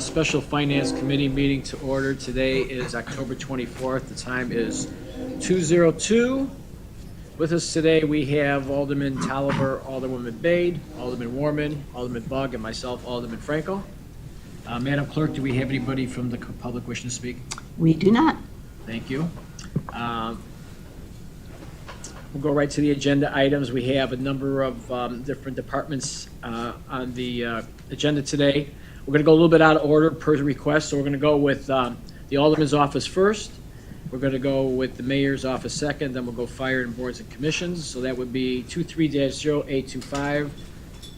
special finance committee meeting to order. Today is October 24th. The time is 2:02. With us today, we have Alderman Tolliver, Alderwoman Bade, Alderman Warman, Alderman Bugg, and myself, Alderman Franco. Madam Clerk, do we have anybody from the public wishing to speak? We do not. Thank you. We'll go right to the agenda items. We have a number of different departments on the agenda today. We're going to go a little bit out of order per request, so we're going to go with the Alderman's office first. We're going to go with the Mayor's office second, then we'll go Fire and Boards and Commissions. So that would be 23-0825,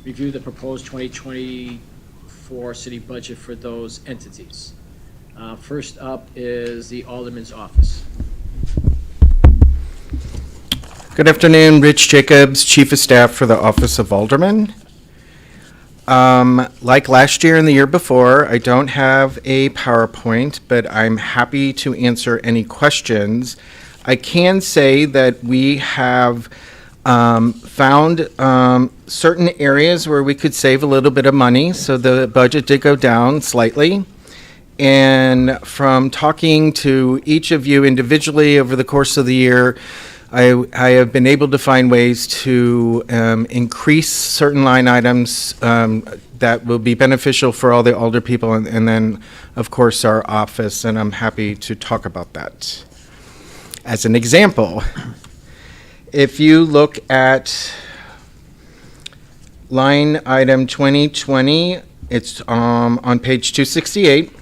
review the proposed 2024 city budget for those entities. First up is the Alderman's office. Good afternoon, Rich Jacobs, Chief of Staff for the Office of Alderman. Like last year and the year before, I don't have a PowerPoint, but I'm happy to answer any questions. I can say that we have found certain areas where we could save a little bit of money, so the budget did go down slightly. And from talking to each of you individually over the course of the year, I have been able to find ways to increase certain line items that will be beneficial for all the older people, and then, of course, our office, and I'm happy to talk about that. As an example, if you look at line item 2020, it's on page 268.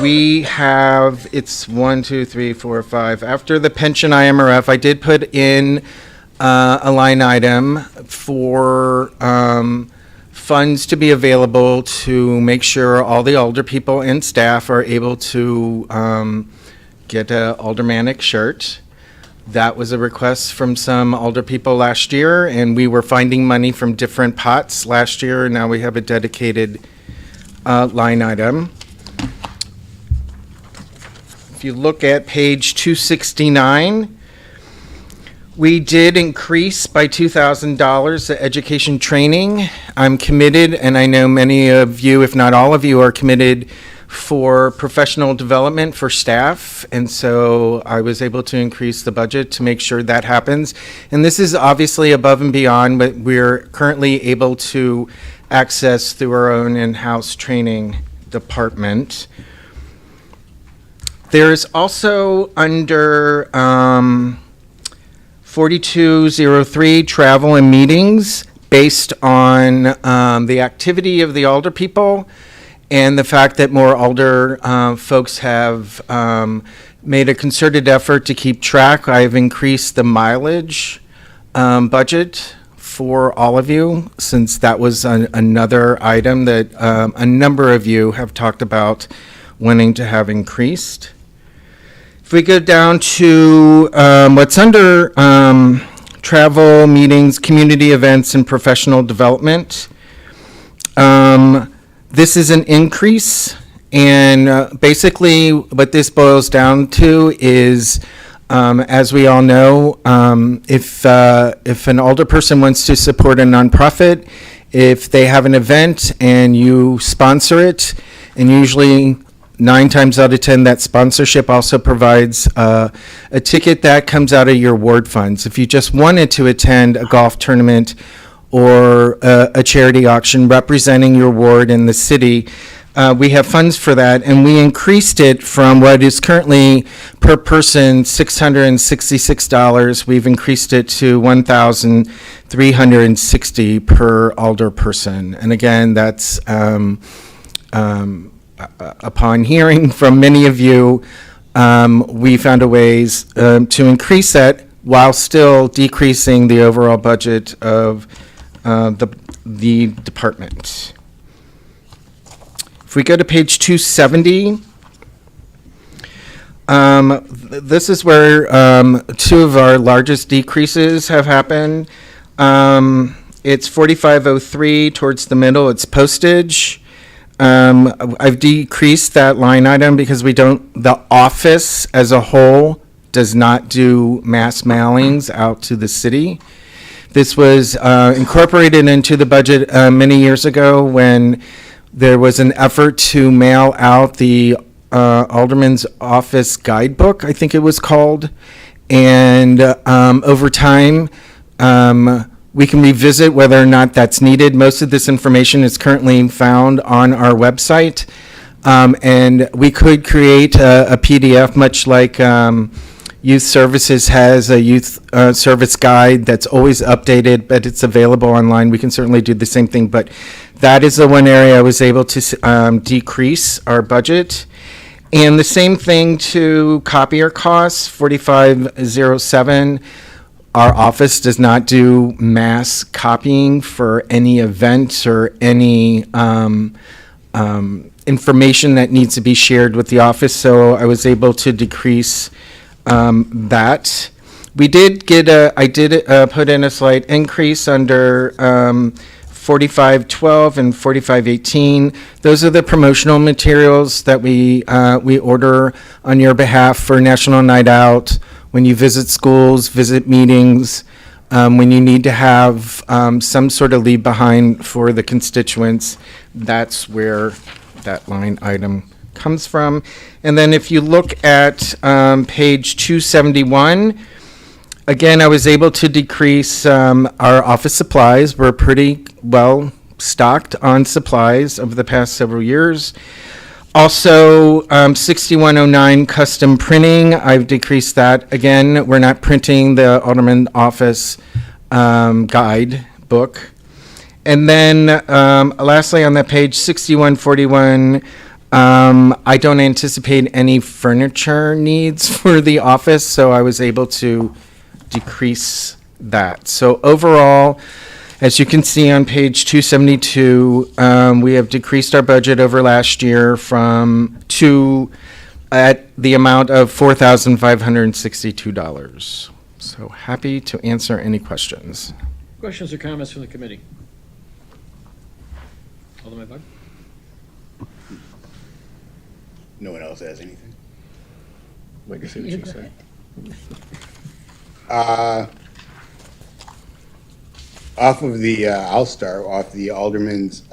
We have, it's 1, 2, 3, 4, 5. After the pension IMRF, I did put in a line item for funds to be available to make sure all the older people and staff are able to get an aldermanic shirt. That was a request from some older people last year, and we were finding money from different pots last year, and now we have a dedicated line item. If you look at page 269, we did increase by $2,000 the education training. I'm committed, and I know many of you, if not all of you, are committed for professional development for staff, and so I was able to increase the budget to make sure that happens. And this is obviously above and beyond what we're currently able to access through our own in-house training department. There's also under 4203 travel and meetings based on the activity of the older people and the fact that more older folks have made a concerted effort to keep track. I've increased the mileage budget for all of you, since that was another item that a number of you have talked about wanting to have increased. If we go down to what's under travel, meetings, community events, and professional development, this is an increase, and basically what this boils down to is, as we all know, if an older person wants to support a nonprofit, if they have an event and you sponsor it, and usually 9 times out of 10, that sponsorship also provides a ticket that comes out of your ward funds. If you just wanted to attend a golf tournament or a charity auction representing your ward in the city, we have funds for that, and we increased it from what is currently per person $666. We've increased it to $1,360 per older person. And again, that's upon hearing from many of you, we found a ways to increase that while still decreasing the overall budget of the department. If we go to page 270, this is where 2 of our largest decreases have happened. It's 4503 towards the middle, it's postage. I've decreased that line item because the office as a whole does not do mass mailings out to the city. This was incorporated into the budget many years ago when there was an effort to mail out the Alderman's Office Guidebook, I think it was called. And over time, we can revisit whether or not that's needed. Most of this information is currently found on our website. And we could create a PDF, much like Youth Services has a youth service guide that's always updated, but it's available online. We can certainly do the same thing, but that is the one area I was able to decrease our budget. And the same thing to copier costs, 4507. Our office does not do mass copying for any events or any information that needs to be shared with the office, so I was able to decrease that. We did get I did put in a slight increase under 4512 and 4518. Those are the promotional materials that we order on your behalf for National Night Out, when you visit schools, visit meetings, when you need to have some sort of leave behind for the constituents. That's where that line item comes from. And then if you look at page 271, again, I was able to decrease our office supplies. We're pretty well stocked on supplies over the past several years. Also, 6109 custom printing, I've decreased that. Again, we're not printing the Alderman Office guide book. And then lastly, on that page, 6141, I don't anticipate any furniture needs for the office, so I was able to decrease that. So overall, as you can see on page 272, we have decreased our budget over last year at the amount of $4,562. So happy to answer any questions. Questions or comments from the committee? Alderman Bug? No one else has anything? Wait to see what you say. Off of the, I'll start off the alderman's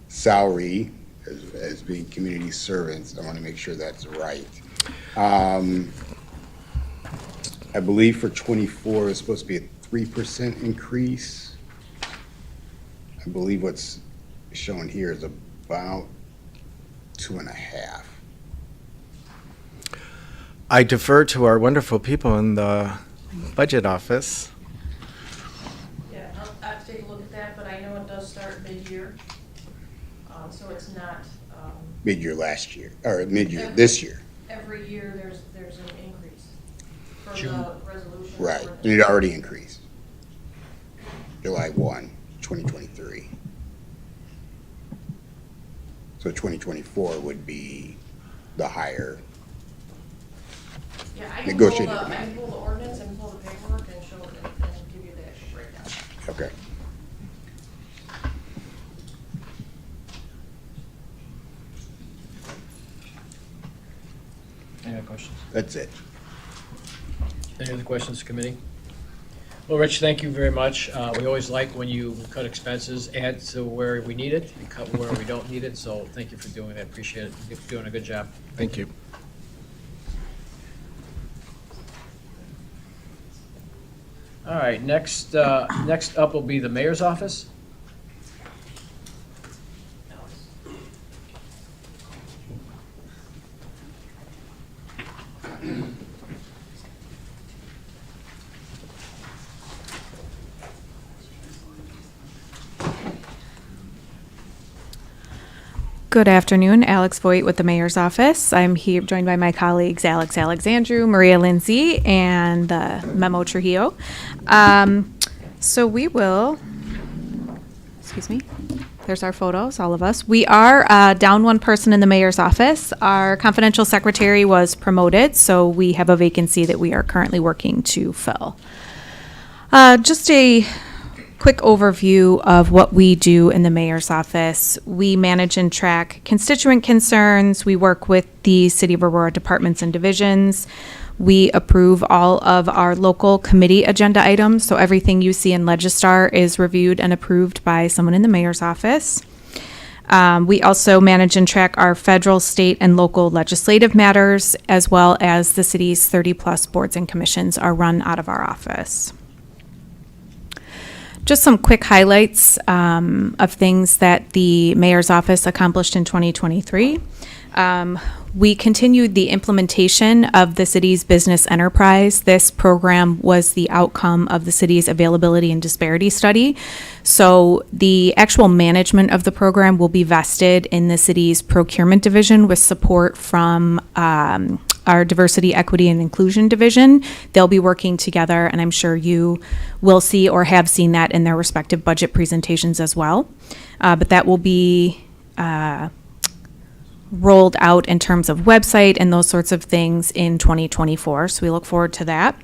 salary as being community servants. I want to make sure that's right. I believe for 24, it's supposed to be a 3% increase. I believe what's shown here is about 2.5. I defer to our wonderful people in the budget office. Yeah, I'll have to take a look at that, but I know it does start mid-year, so it's not. Mid-year last year, or mid-year this year. Every year, there's an increase for June. the resolution. Right, for and the- it already increased. July 1, 2023. So 2024 would be the higher. Yeah, I can negotiated pull the amount. ordinance and pull the paperwork and show it and give you the actual breakdown. Okay. Any other questions? That's it. Any other questions, committee? Well, Rich, thank you very much. We always like when you cut expenses, add to where we need it, and cut where we don't need it, so thank you for doing that. Appreciate it. You're doing a good job. Thank you. All right, next up will be the mayor's office. Good afternoon, Alex Voigt with the Mayor's Office. I'm here joined by my colleagues Alex Alexandru, Maria Lindsay, and Memo Trujillo. So we will, excuse me, there's our photos, all of us. We are down one person in the Mayor's Office. Our confidential secretary was promoted, so we have a vacancy that we are currently working to fill. Just a quick overview of what we do in the mayor's office. We manage and track constituent concerns. We work with the City of Aurora departments and divisions. We approve all of our local committee agenda items, so everything you see in Legistar is reviewed and approved by someone in the mayor's office. We also manage and track our federal, state, and local legislative matters, as well as the city's 30-plus boards and commissions are run out of our office. Just some quick highlights of things that the mayor's office accomplished in 2023. We continued the implementation of the city's business enterprise. This program was the outcome of the city's availability and disparity study. So the actual management of the program will be vested in the city's procurement division with support from our diversity, equity, and inclusion division. They'll be working together, and I'm sure you will see or have seen that in their respective budget presentations as well. But that will be rolled out in terms of website and those sorts of things in 2024. So we look forward to that.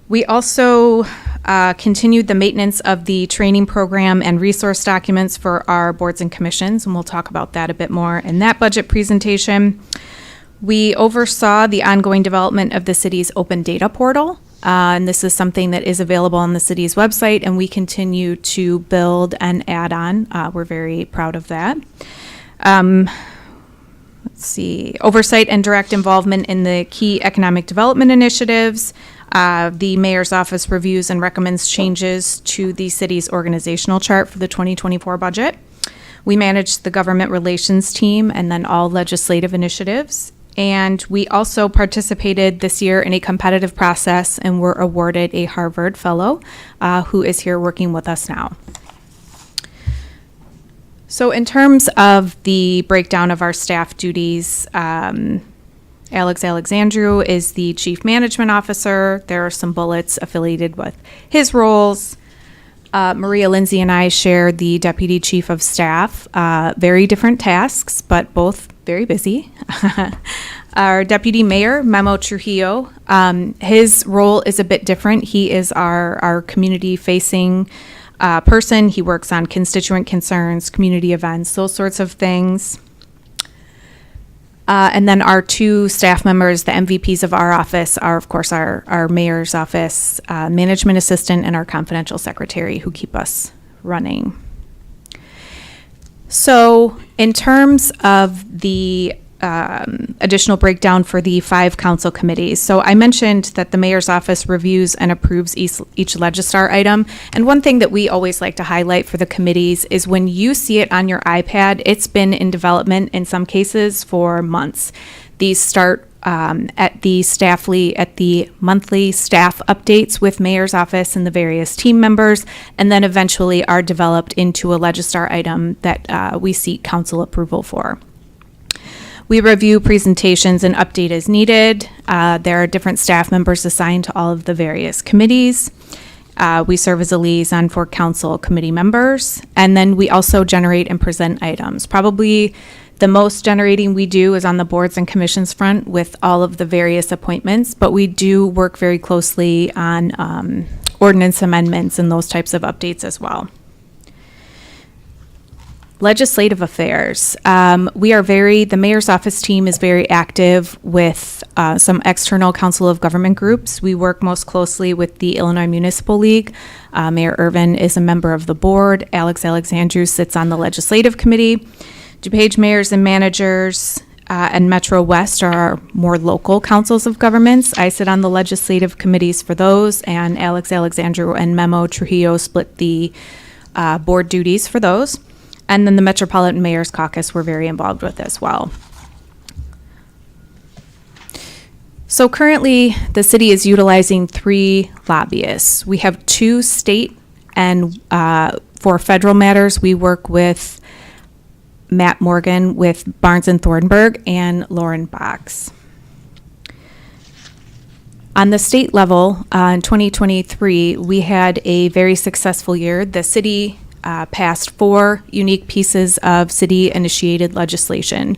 We also continued the maintenance of the training program and resource documents for our boards and commissions, and we'll talk about that a bit more in that budget presentation. We oversaw the ongoing development of the city's open data portal, and this is something that is available on the city's website, and we continue to build and add on. We're very proud of that. Let's see, oversight and direct involvement in the key economic development initiatives. The mayor's office reviews and recommends changes to the city's organizational chart for the 2024 budget. We manage the government relations team and then all legislative initiatives. And we also participated this year in a competitive process and were awarded a Harvard Fellow who is here working with us now. So in terms of the breakdown of our staff duties, Alex Alexandru is the Chief Management Officer. There are some bullets affiliated with his roles. Maria Lindsay and I share the Deputy Chief of Staff. Very different tasks, but both very busy. Our Deputy Mayor, Memo Trujillo, his role is a bit different. He is our community-facing person. He works on constituent concerns, community events, those sorts of things. And then our two staff members, the MVPs of our office, are, of course, our mayor's office management assistant and our confidential secretary who keep us running. So in terms of the additional breakdown for the 5 council committees. So I mentioned that the mayor's office reviews and approves each Legistar item. And one thing that we always like to highlight for the committees is when you see it on your iPad, it's been in development in some cases for months. These start at the monthly staff updates with mayor's office and the various team members, and then eventually are developed into a Legistar item that we seek council approval for. We review presentations and update as needed. There are different staff members assigned to all of the various committees. We serve as a liaison for council committee members. And then we also generate and present items. Probably the most generating we do is on the boards and commissions front with all of the various appointments, but we do work very closely on ordinance amendments and those types of updates as well. Legislative affairs. The mayor's office team is very active with some external council of government groups. We work most closely with the Illinois Municipal League. Mayor Irvin is a member of the board. Alex Alexandru sits on the legislative committee. DuPage mayors and managers and Metro West are our more local councils of governments. I sit on the legislative committees for those, and Alex Alexandru and Memo Trujillo split the board duties for those. And then the Metropolitan Mayor's Caucus we're very involved with as well. So currently, the city is utilizing 3 lobbyists. We have 2 state, and for federal matters, we work with Matt Morgan with Barnes and Thornburg and Lauren Box. On the state level, in 2023, we had a very successful year. The city passed 4 unique pieces of city-initiated legislation.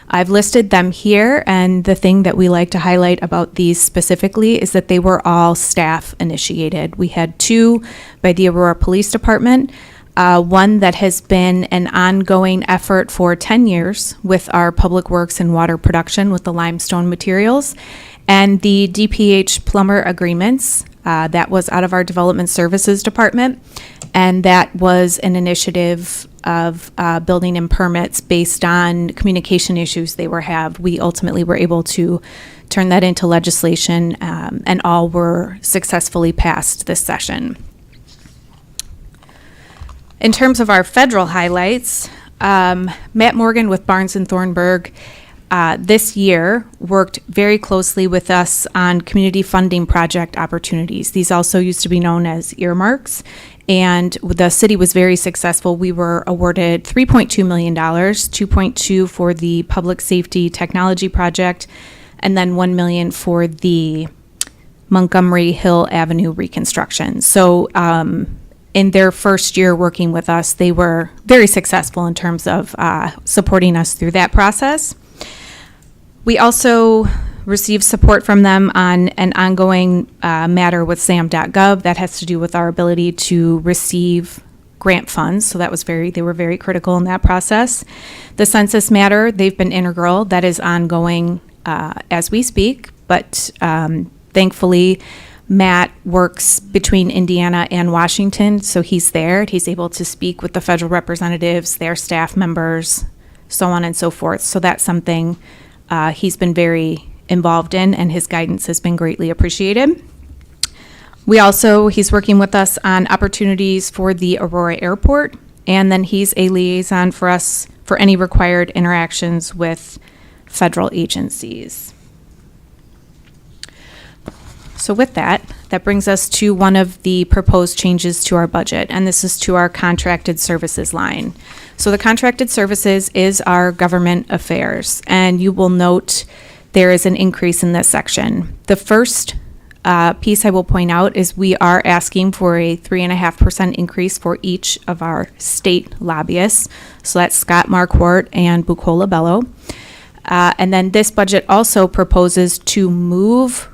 I've listed them here, and the thing that we like to highlight about these specifically is that they were all staff-initiated. We had 2 by the Aurora Police Department, one that has been an ongoing effort for 10 years with our public works and water production with the limestone materials, And the DPH plumber agreements, that was out of our Development Services Department. And that was an initiative of building and permits based on communication issues they we ultimately were able to turn that into legislation, and all were successfully passed this session. In terms of our federal highlights, Matt Morgan with Barnes and Thornburg this year worked very closely with us on community funding project opportunities. These also used to be known as earmarks, and the city was very successful. We were awarded $3.2 million, $2.2 for the public safety technology project, and then $1 million for the Montgomery Hill Avenue reconstruction. So in their first year working with us, they were very successful in terms of supporting us through that process. We also received support from them on an ongoing matter with SAM.gov that has to do with our ability to receive grant funds. So that was they were very critical in that process. The census matter, they've been integral. That is ongoing as we speak, but thankfully, Matt works between Indiana and Washington, so he's there. He's able to speak with the federal representatives, their staff members, so on and so forth. So that's something he's been very involved in, and his guidance has been greatly appreciated. He's working with us on opportunities for the Aurora Airport, and then he's a liaison for us for any required interactions with federal agencies. So with that brings us to one of the proposed changes to our budget, and this is to our contracted services line. So the contracted services is our government affairs, and you will note there is an increase in this section. The first piece I will point out is we are asking for a 3.5% increase for each of our state lobbyists. So that's Scott Marquardt and Bucola Bello. And then this budget also proposes to move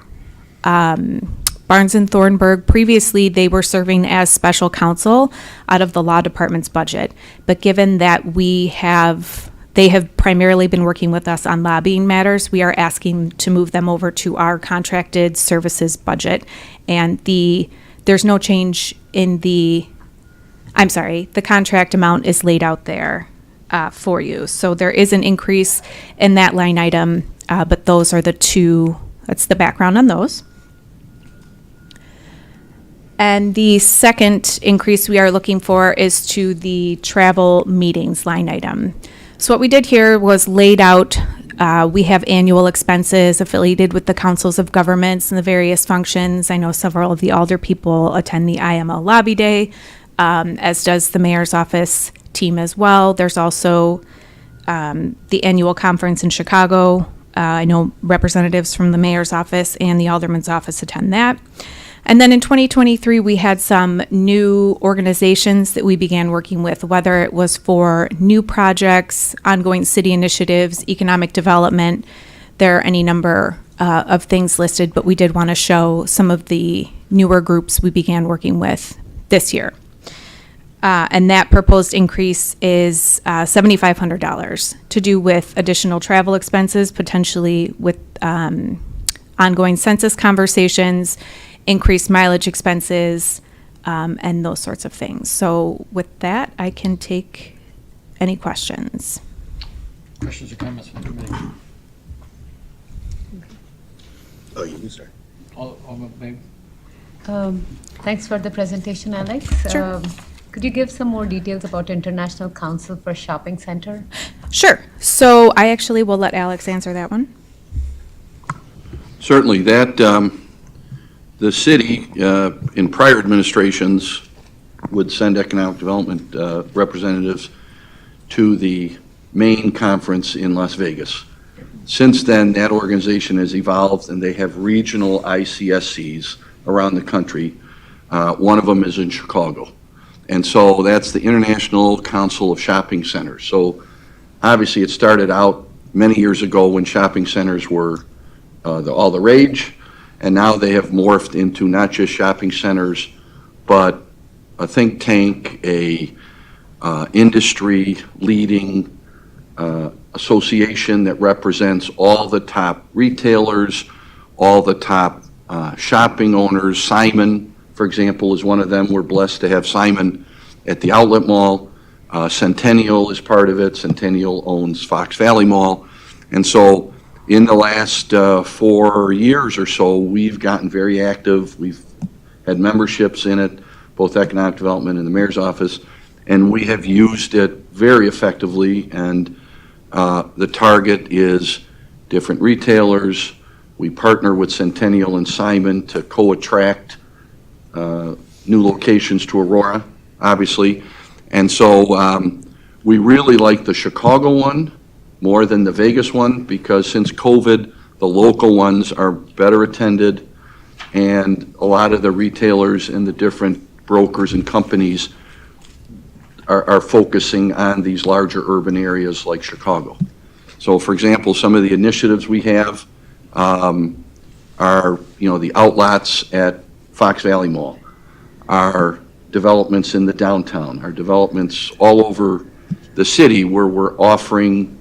Barnes and Thornburg. Previously, they were serving as special counsel out of the law department's budget. But given that they have primarily been working with us on lobbying matters, we are asking to move them over to our contracted services budget. And there's no change in the contract amount is laid out there for you. So there is an increase in that line item, but those are that's the background on those. And the second increase we are looking for is to the travel meetings line item. So what we did here was laid out, we have annual expenses affiliated with the councils of governments and the various functions. I know several of the alder people attend the IML Lobby Day, as does the mayor's office team as well. There's also the annual conference in Chicago. I know representatives from the mayor's office and the alderman's office attend that. And then in 2023, we had some new organizations that we began working with, whether it was for new projects, ongoing city initiatives, economic development. There are any number of things listed, but we did want to show some of the newer groups we began working with this year. And that proposed increase is $7,500 to do with additional travel expenses, potentially with ongoing census conversations, increased mileage expenses, and those sorts of things. So with that, I can take any questions. Questions or comments from the committee? Oh, you, sir. Maybe. Thanks for the presentation, Alex. Sure. Could you give some more details about International Council for Shopping Center? Sure. So I actually will let Alex answer that one. Certainly, the city in prior administrations would send economic development representatives to the main conference in Las Vegas. Since then, that organization has evolved, and they have regional ICSCs around the country. One of them is in Chicago. And so that's the International Council of Shopping Centers. So obviously it started out many years ago when shopping centers were all the rage, and now they have morphed into not just shopping centers, but a think tank, a industry leading association that represents all the top retailers, all the top shopping owners. Simon, for example, is one of them. We're blessed to have Simon at the Outlet Mall. Centennial is part of it. Centennial owns Fox Valley Mall. And so in the last 4 years or so, we've gotten very active. We've had memberships in it, both economic development and the mayor's office, and we have used it very effectively. And the target is different retailers. We partner with Centennial and Simon to co-attract new locations to Aurora, obviously. And so we really like the Chicago one more than the Vegas one, because since COVID, the local ones are better attended, and a lot of the retailers and the different brokers and companies are focusing on these larger urban areas like Chicago. So, for example, some of the initiatives we have are, the outlets at Fox Valley Mall, our developments in the downtown, our developments all over the city where we're offering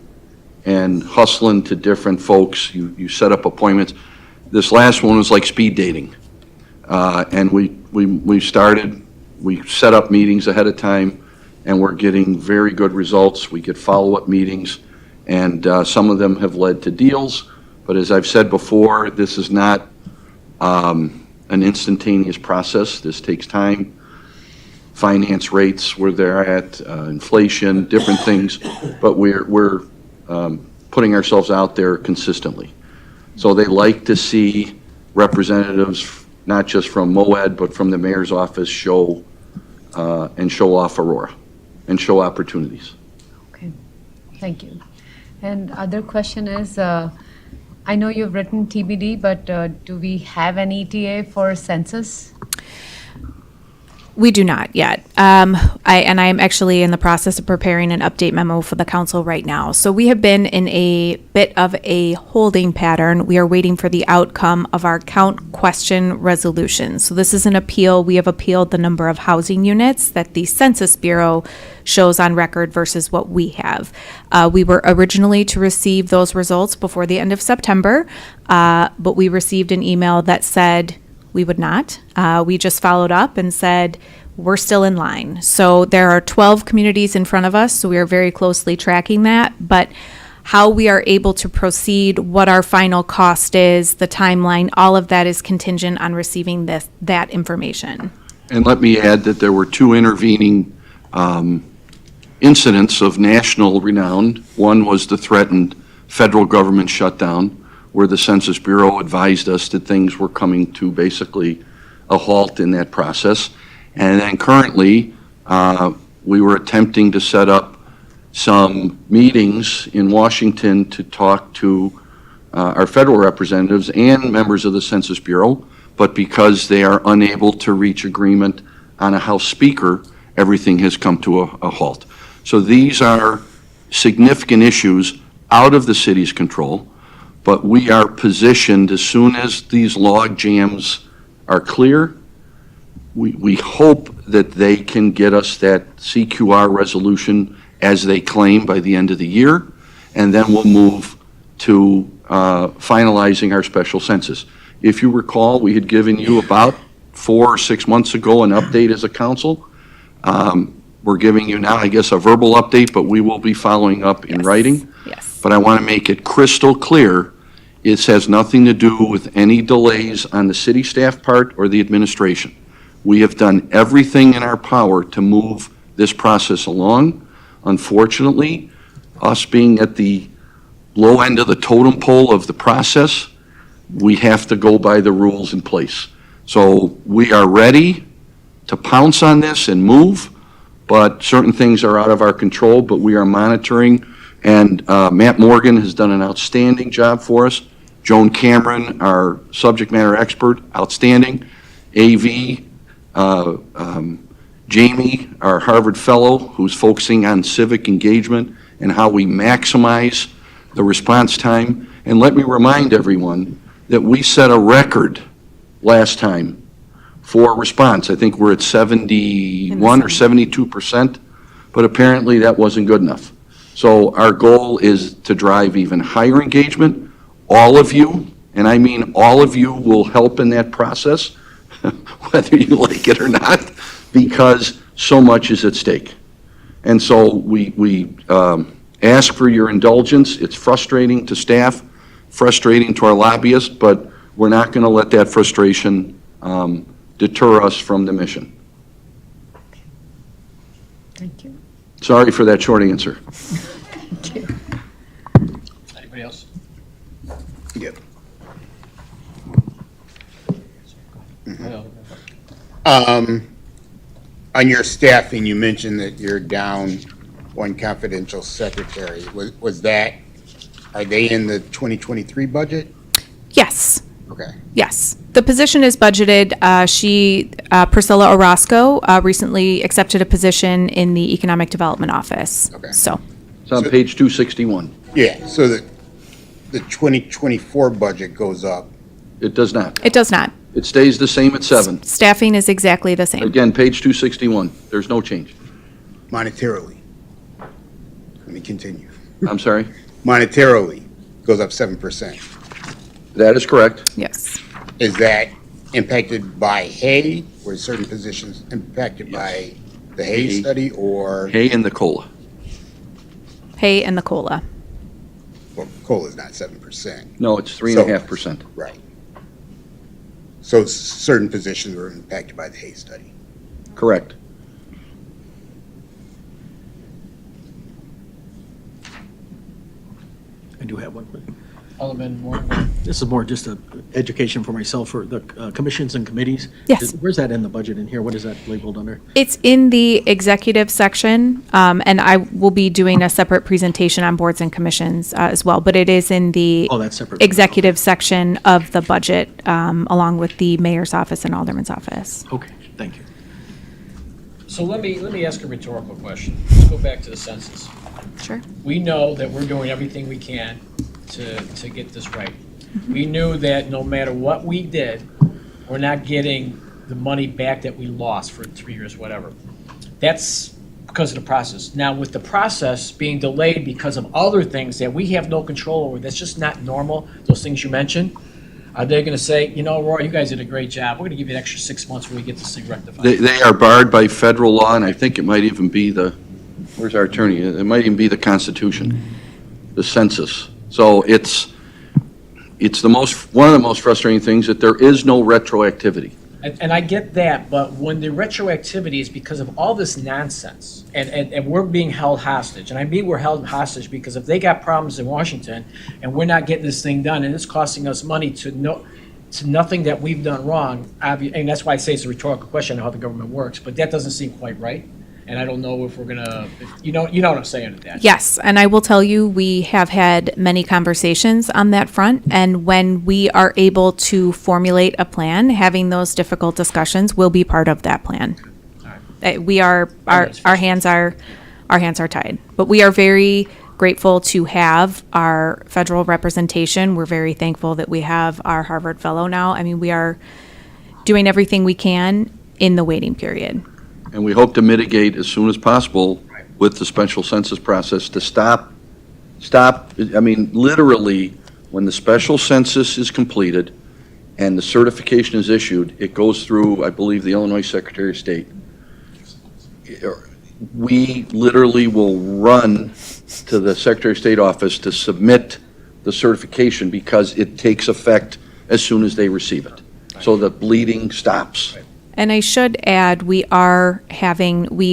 and hustling to different folks. You set up appointments. This last one was like speed dating. And we set up meetings ahead of time, and we're getting very good results. We get follow-up meetings, and some of them have led to deals. But as I've said before, this is not an instantaneous process. This takes time. Finance rates, where they're at, inflation, different things, but we're putting ourselves out there consistently. So they like to see representatives, not just from MOED, but from the mayor's office, show off Aurora and show opportunities. Okay, thank you. And other question is, I know you've written TBD, but do we have an ETA for census? We do not yet. I am actually in the process of preparing an update memo for the council right now. So we have been in a bit of a holding pattern. We are waiting for the outcome of our count question resolution. So this is an appeal. We have appealed the number of housing units that the Census Bureau shows on record versus what we have. We were originally to receive those results before the end of September, but we received an email that said we would not. We just followed up and said, we're still in line. So there are 12 communities in front of us, so we are very closely tracking that. But how we are able to proceed, what our final cost is, the timeline, all of that is contingent on receiving that information. And let me add that there were two intervening incidents of national renown. One was the threatened federal government shutdown, where the Census Bureau advised us that things were coming to basically a halt in that process. And then currently, we were attempting to set up some meetings in Washington to talk to our federal representatives and members of the Census Bureau, but because they are unable to reach agreement on a House Speaker, everything has come to a halt. So these are significant issues out of the city's control. But we are positioned, as soon as these log jams are clear, we hope that they can get us that CQR resolution as they claim by the end of the year, and then we'll move to finalizing our special census. If you recall, we had given you about 4 or 6 months ago an update as a council. We're giving you now, I guess, a verbal update, but we will be following up in writing. Yes. But I want to make it crystal clear. It has nothing to do with any delays on the city staff part or the administration. We have done everything in our power to move this process along. Unfortunately, us being at the low end of the totem pole of the process, we have to go by the rules in place. So we are ready to pounce on this and move, but certain things are out of our control, but we are monitoring. And Matt Morgan has done an outstanding job for us. Joan Cameron, our subject matter expert, outstanding. AV, Jamie, our Harvard fellow, who's focusing on civic engagement and how we maximize the response time. And let me remind everyone that we set a record last time for response. I think we're at 71 or 72%, but apparently that wasn't good enough. So our goal is to drive even higher engagement. All of you, and I mean all of you will help in that process, whether you like it or not, because so much is at stake. And so we ask for your indulgence. It's frustrating to staff, frustrating to our lobbyists, but we're not going to let that frustration deter us from the mission. Thank you. Sorry for that short answer. Anybody else? Yep. Hello. On your staffing, you mentioned that you're down one confidential secretary. Was that, are they in the 2023 budget? Yes. Okay. Yes, the position is budgeted. Priscilla Orozco, recently accepted a position in the Economic Development Office. Okay. So, It's on page 261. Yeah, so the 2024 budget goes up. It does not. it does not. It stays the same at 7. Staffing is exactly the same. Again, page 261. There's no change. Monetarily. Let me continue. I'm sorry? Monetarily goes up 7%. That is correct. Yes. Is that impacted by hay? Were certain positions impacted by the hay Hay. study or, Hay and the COLA. Pay and the COLA. well, COLA is not 7%, No, it's 3.5%. right? So certain positions were impacted by the hay study. Correct. I do have one. Alderman Moore? This is more just a education for myself for the commissions and committees. Yes. Where's that in the budget in here? What is that labeled under? It's in the executive section, and I will be doing a separate presentation on boards and commissions as well, but it is in the Oh, that's separate. executive section of the budget, along with the mayor's office and alderman's office. Okay, thank you. So let me ask a rhetorical question. Let's go back to the census. Sure. We know that we're doing everything we can to get this right. We knew that no matter what we did, we're not getting the money back that we lost for 3 years, whatever. That's because of the process. Now, with the process being delayed because of other things that we have no control over, that's just not normal, those things you mentioned, are they gonna say, you know, Aurora, you guys did a great job, we're gonna give you an extra 6 months when we get this thing rectified? They are barred by federal law, and I think it might even be where's our attorney? It might even be the Constitution, the census. So it's one of the most frustrating things that there is no retroactivity. And I get that, but when the retroactivity is because of all this nonsense, and we're being held hostage, and I mean we're held hostage because if they got problems in Washington, and we're not getting this thing done, and it's costing us money to nothing that we've done wrong, and that's why I say it's a rhetorical question on how the government works, but that doesn't seem quite right, and I don't know if we're gonna, you know what I'm saying with that. Yes, and I will tell you, we have had many conversations on that front, and when we are able to formulate a plan, having those difficult discussions will be part of that plan. We are, our hands are tied, but we are very grateful to have our federal representation. We're very thankful that we have our Harvard Fellow now. I mean, we are doing everything we can in the waiting period. And we hope to mitigate as soon as possible with the special census process to stop, I mean, literally, when the special census is completed and the certification is issued, it goes through, I believe, the Illinois Secretary of State. We literally will run to the Secretary of State office to submit the certification because it takes effect as soon as they receive it. So the bleeding stops. And I should add, we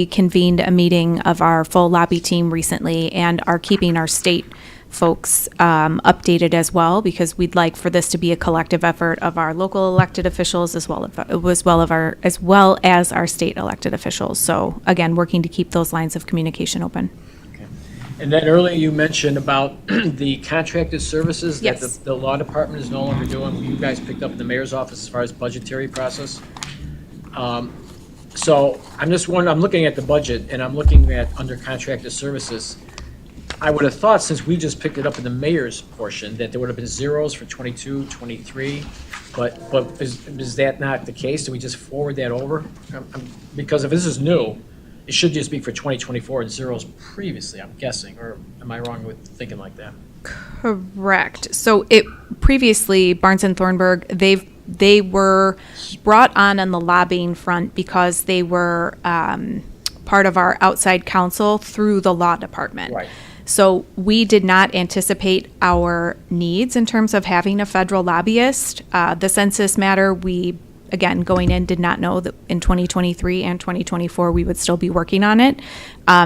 convened a meeting of our full lobby team recently and are keeping our state folks updated as well, because we'd like for this to be a collective effort of our local elected officials as well as our state elected officials. So again, working to keep those lines of communication open. And then earlier you mentioned about the contracted services that Yes. the law department is no longer doing, you guys picked up in the mayor's office as far as budgetary process. So I'm just wondering, I'm looking at the budget and I'm looking at under contracted services. I would have thought, since we just picked it up in the mayor's portion, that there would have been zeros for 22, 23, but is that not the case? Do we just forward that over? Because if this is new, it should just be for 2024 and zeros previously, I'm guessing, or am I wrong with thinking like that? Correct. So it previously, Barnes and Thornburg, they were brought on the lobbying front because they were part of our outside counsel through the law department. Right. So we did not anticipate our needs in terms of having a federal lobbyist. The census matter, we, again, going in, did not know that in 2023 and 2024 we would still be working on it.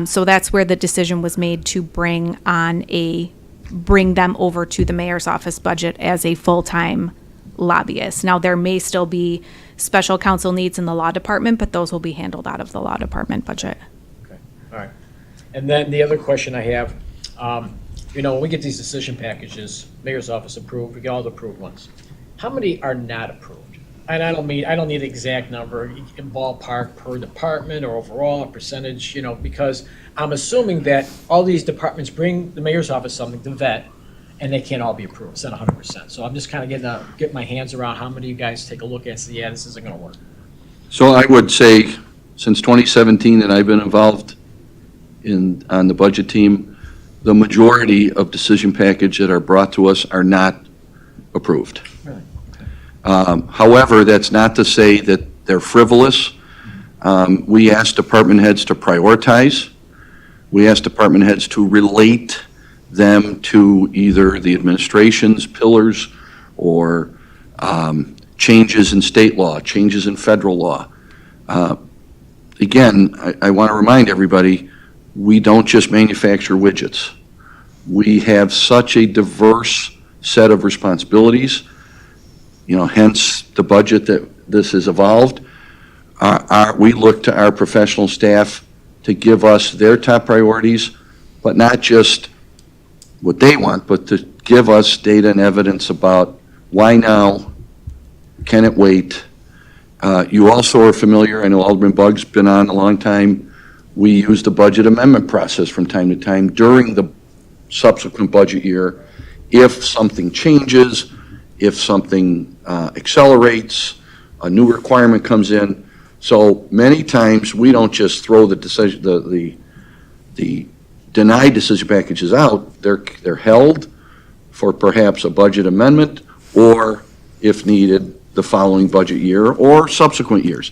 So that's where the decision was made to bring them over to the mayor's office budget as a full-time lobbyist. Now, there may still be special counsel needs in the law department, but those will be handled out of the law department budget. Okay, all right. And then the other question I have, when we get these decision packages, mayor's office approved, we get all the approved ones. How many are not approved? And I don't need an exact number, in ballpark per department or overall, a percentage, because I'm assuming that all these departments bring the mayor's office something to vet, and they can't all be approved, it's not 100%. So I'm just kind of getting my hands around how many of you guys take a look at and say, yeah, this isn't gonna work. So I would say, since 2017 that I've been involved on the budget team, the majority of decision package that are brought to us are not approved. Really? However, that's not to say that they're frivolous. We ask department heads to prioritize. We ask department heads to relate them to either the administration's pillars or changes in state law, changes in federal law. Again, I want to remind everybody, we don't just manufacture widgets. We have such a diverse set of responsibilities, hence the budget that this has evolved. We look to our professional staff to give us their top priorities, but not just what they want, but to give us data and evidence about why now, can it wait? You also are familiar, I know Alderman Bugg's been on a long time, we use the budget amendment process from time to time during the subsequent budget year. If something changes, if something accelerates, a new requirement comes in. So many times, we don't just throw the decision, the denied decision packages out. They're held for perhaps a budget amendment, or if needed, the following budget year or subsequent years.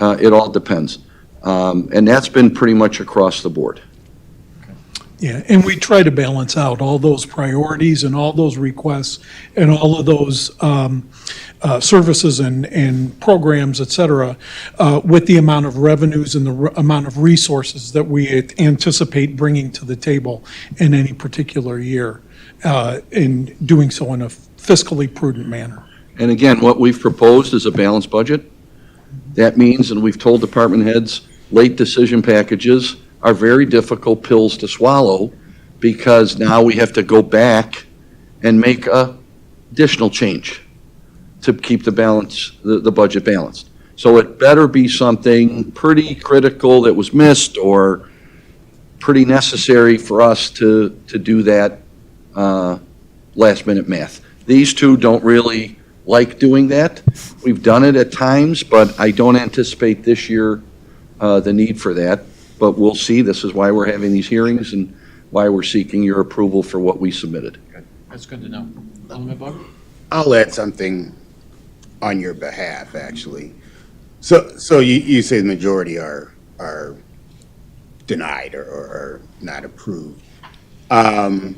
It all depends. And that's been pretty much across the board. Yeah, and we try to balance out all those priorities and all those requests and all of those services and programs, et cetera, with the amount of revenues and the amount of resources that we anticipate bringing to the table in any particular year, in doing so in a fiscally prudent manner. And again, what we've proposed is a balanced budget. That means, and we've told department heads, late decision packages are very difficult pills to swallow, because now we have to go back and make a additional change to keep the balance, the budget balanced. So it better be something pretty critical that was missed or pretty necessary for us to do that last minute math. These two don't really like doing that. We've done it at times, but I don't anticipate this year the need for that. But we'll see. This is why we're having these hearings and why we're seeking your approval for what we submitted. That's good to know. Alderman Bug? I'll add something on your behalf, actually. So you say the majority are denied or not approved. When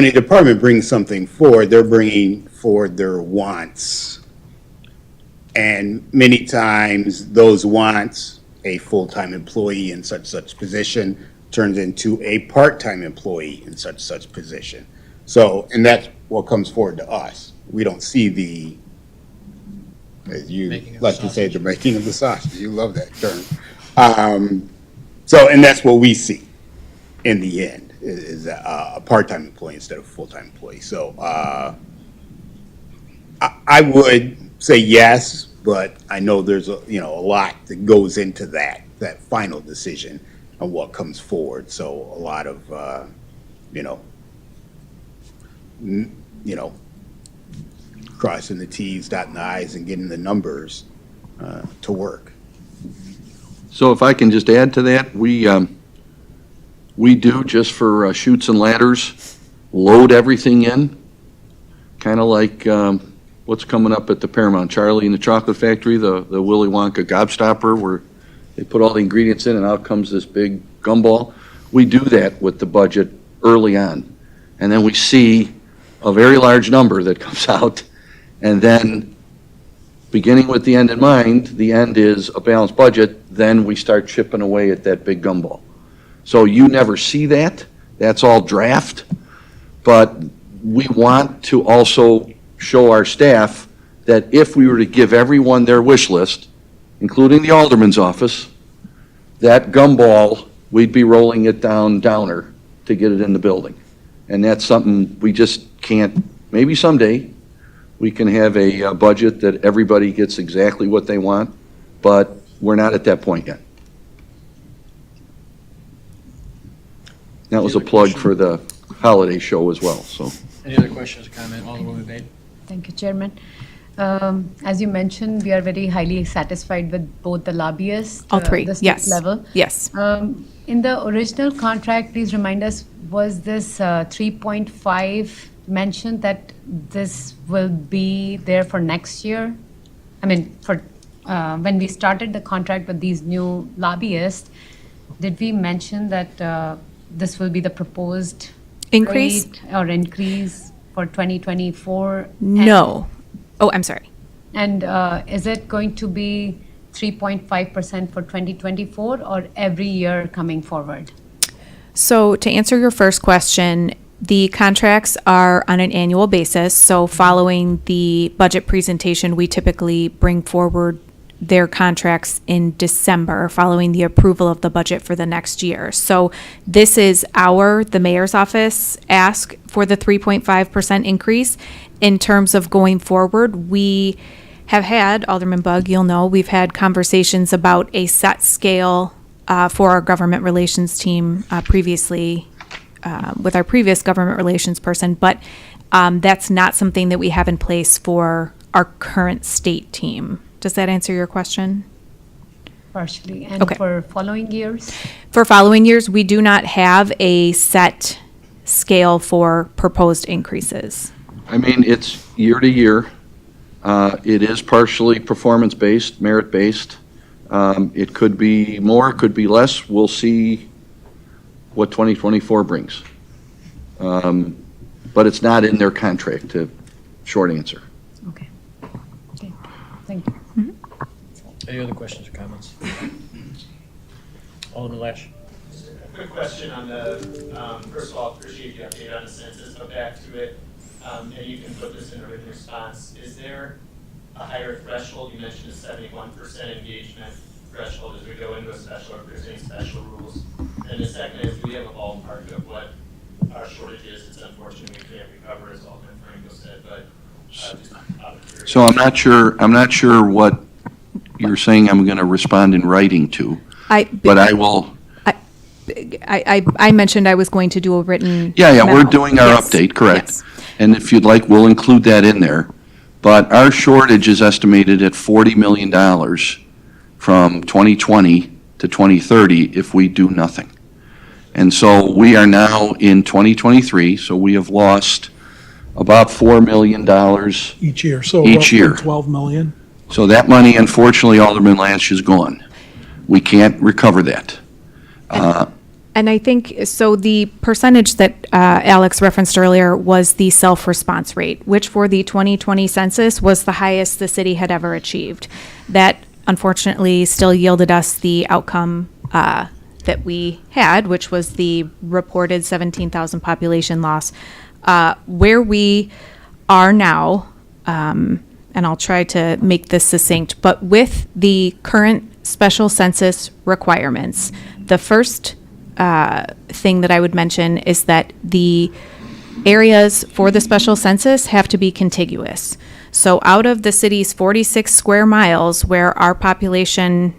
a department brings something forward, they're bringing forward their wants. And many times, those wants, a full-time employee in such position, turns into a part-time employee in such position. So, and that's what comes forward to us. We don't see the, as you Making of like the to say, sausage. the making of the sausage. You love that term. So, and that's what we see in the end, is a part-time employee instead of a full-time employee. So, I would say yes, but I know there's a lot that goes into that final decision on what comes forward. So a lot of crossing the T's, dotting the I's, and getting the numbers to work. So if I can just add to that, we do, just for chutes and ladders, load everything in, kind of like what's coming up at the Paramount, Charlie and the Chocolate Factory, the Willy Wonka gobstopper, where they put all the ingredients in and out comes this big gumball. We do that with the budget early on. And then we see a very large number that comes out, and then, beginning with the end in mind, the end is a balanced budget, then we start chipping away at that big gumball. So you never see that, that's all draft, but we want to also show our staff that if we were to give everyone their wish list, including the alderman's office, that gumball, we'd be rolling it downer to get it in the building. And that's something we just can't, maybe someday, we can have a budget that everybody gets exactly what they want, but we're not at that point yet. That was a plug for the holiday show as well, so. Any other questions or comment? Alderwoman Bain? Thank you, Chairman. As you mentioned, we are very highly satisfied with both the lobbyists. All three, the state yes. level. Yes. In the original contract, please remind us, was this 3.5 mentioned that this will be there for next year? I mean, for when we started the contract with these new lobbyists, did we mention that this will be the proposed Increase? rate or increase for 2024? No. Oh, I'm sorry. And is it going to be 3.5% for 2024 or every year coming forward? So to answer your first question, the contracts are on an annual basis. So following the budget presentation, we typically bring forward their contracts in December following the approval of the budget for the next year. So this is the mayor's office ask for the 3.5% increase. In terms of going forward, we have had, Alderman Bug, you'll know, we've had conversations about a set scale for our government relations team previously with our previous government relations person, but that's not something that we have in place for our current state team. Does that answer your question? Partially. And Okay. for following years? For following years, we do not have a set scale for proposed increases. I mean, it's year to year. It is partially performance-based, merit-based. It could be more, it could be less. We'll see what 2024 brings. But it's not in their contract, short answer. Okay. Okay, thank you. Any other questions or comments? Alderman Lash? Quick question on the, first of all, appreciate the update on the census, but back to it, and you can put this in a written response. Is there a higher threshold? You mentioned a 71% engagement threshold as we go into a special, or if there's any special rules. And the second is, do we have a ballpark of what our shortage is? It's unfortunate we can't recover, as Alderman Franco said, but just out of curiosity. So I'm not sure what you're saying I'm going to respond in writing to, but I will. I mentioned I was going to do a written. Yeah, we're memo. doing our Yes, update, correct. yes. And if you'd like, we'll include that in there. But our shortage is estimated at $40 million from 2020 to 2030 if we do nothing. And so we are now in 2023, so we have lost about $4 million. Each year, so Each roughly year. 12 million. So that money, unfortunately, Alderman Lash, is gone. We can't recover that. And I think, so the percentage that Alex referenced earlier was the self-response rate, which for the 2020 census was the highest the city had ever achieved. That unfortunately still yielded us the outcome that we had, which was the reported 17,000 population loss. Where we are now, and I'll try to make this succinct, but with the current special census requirements, the first thing that I would mention is that the areas for the special census have to be contiguous. So out of the city's 46 square miles where our population,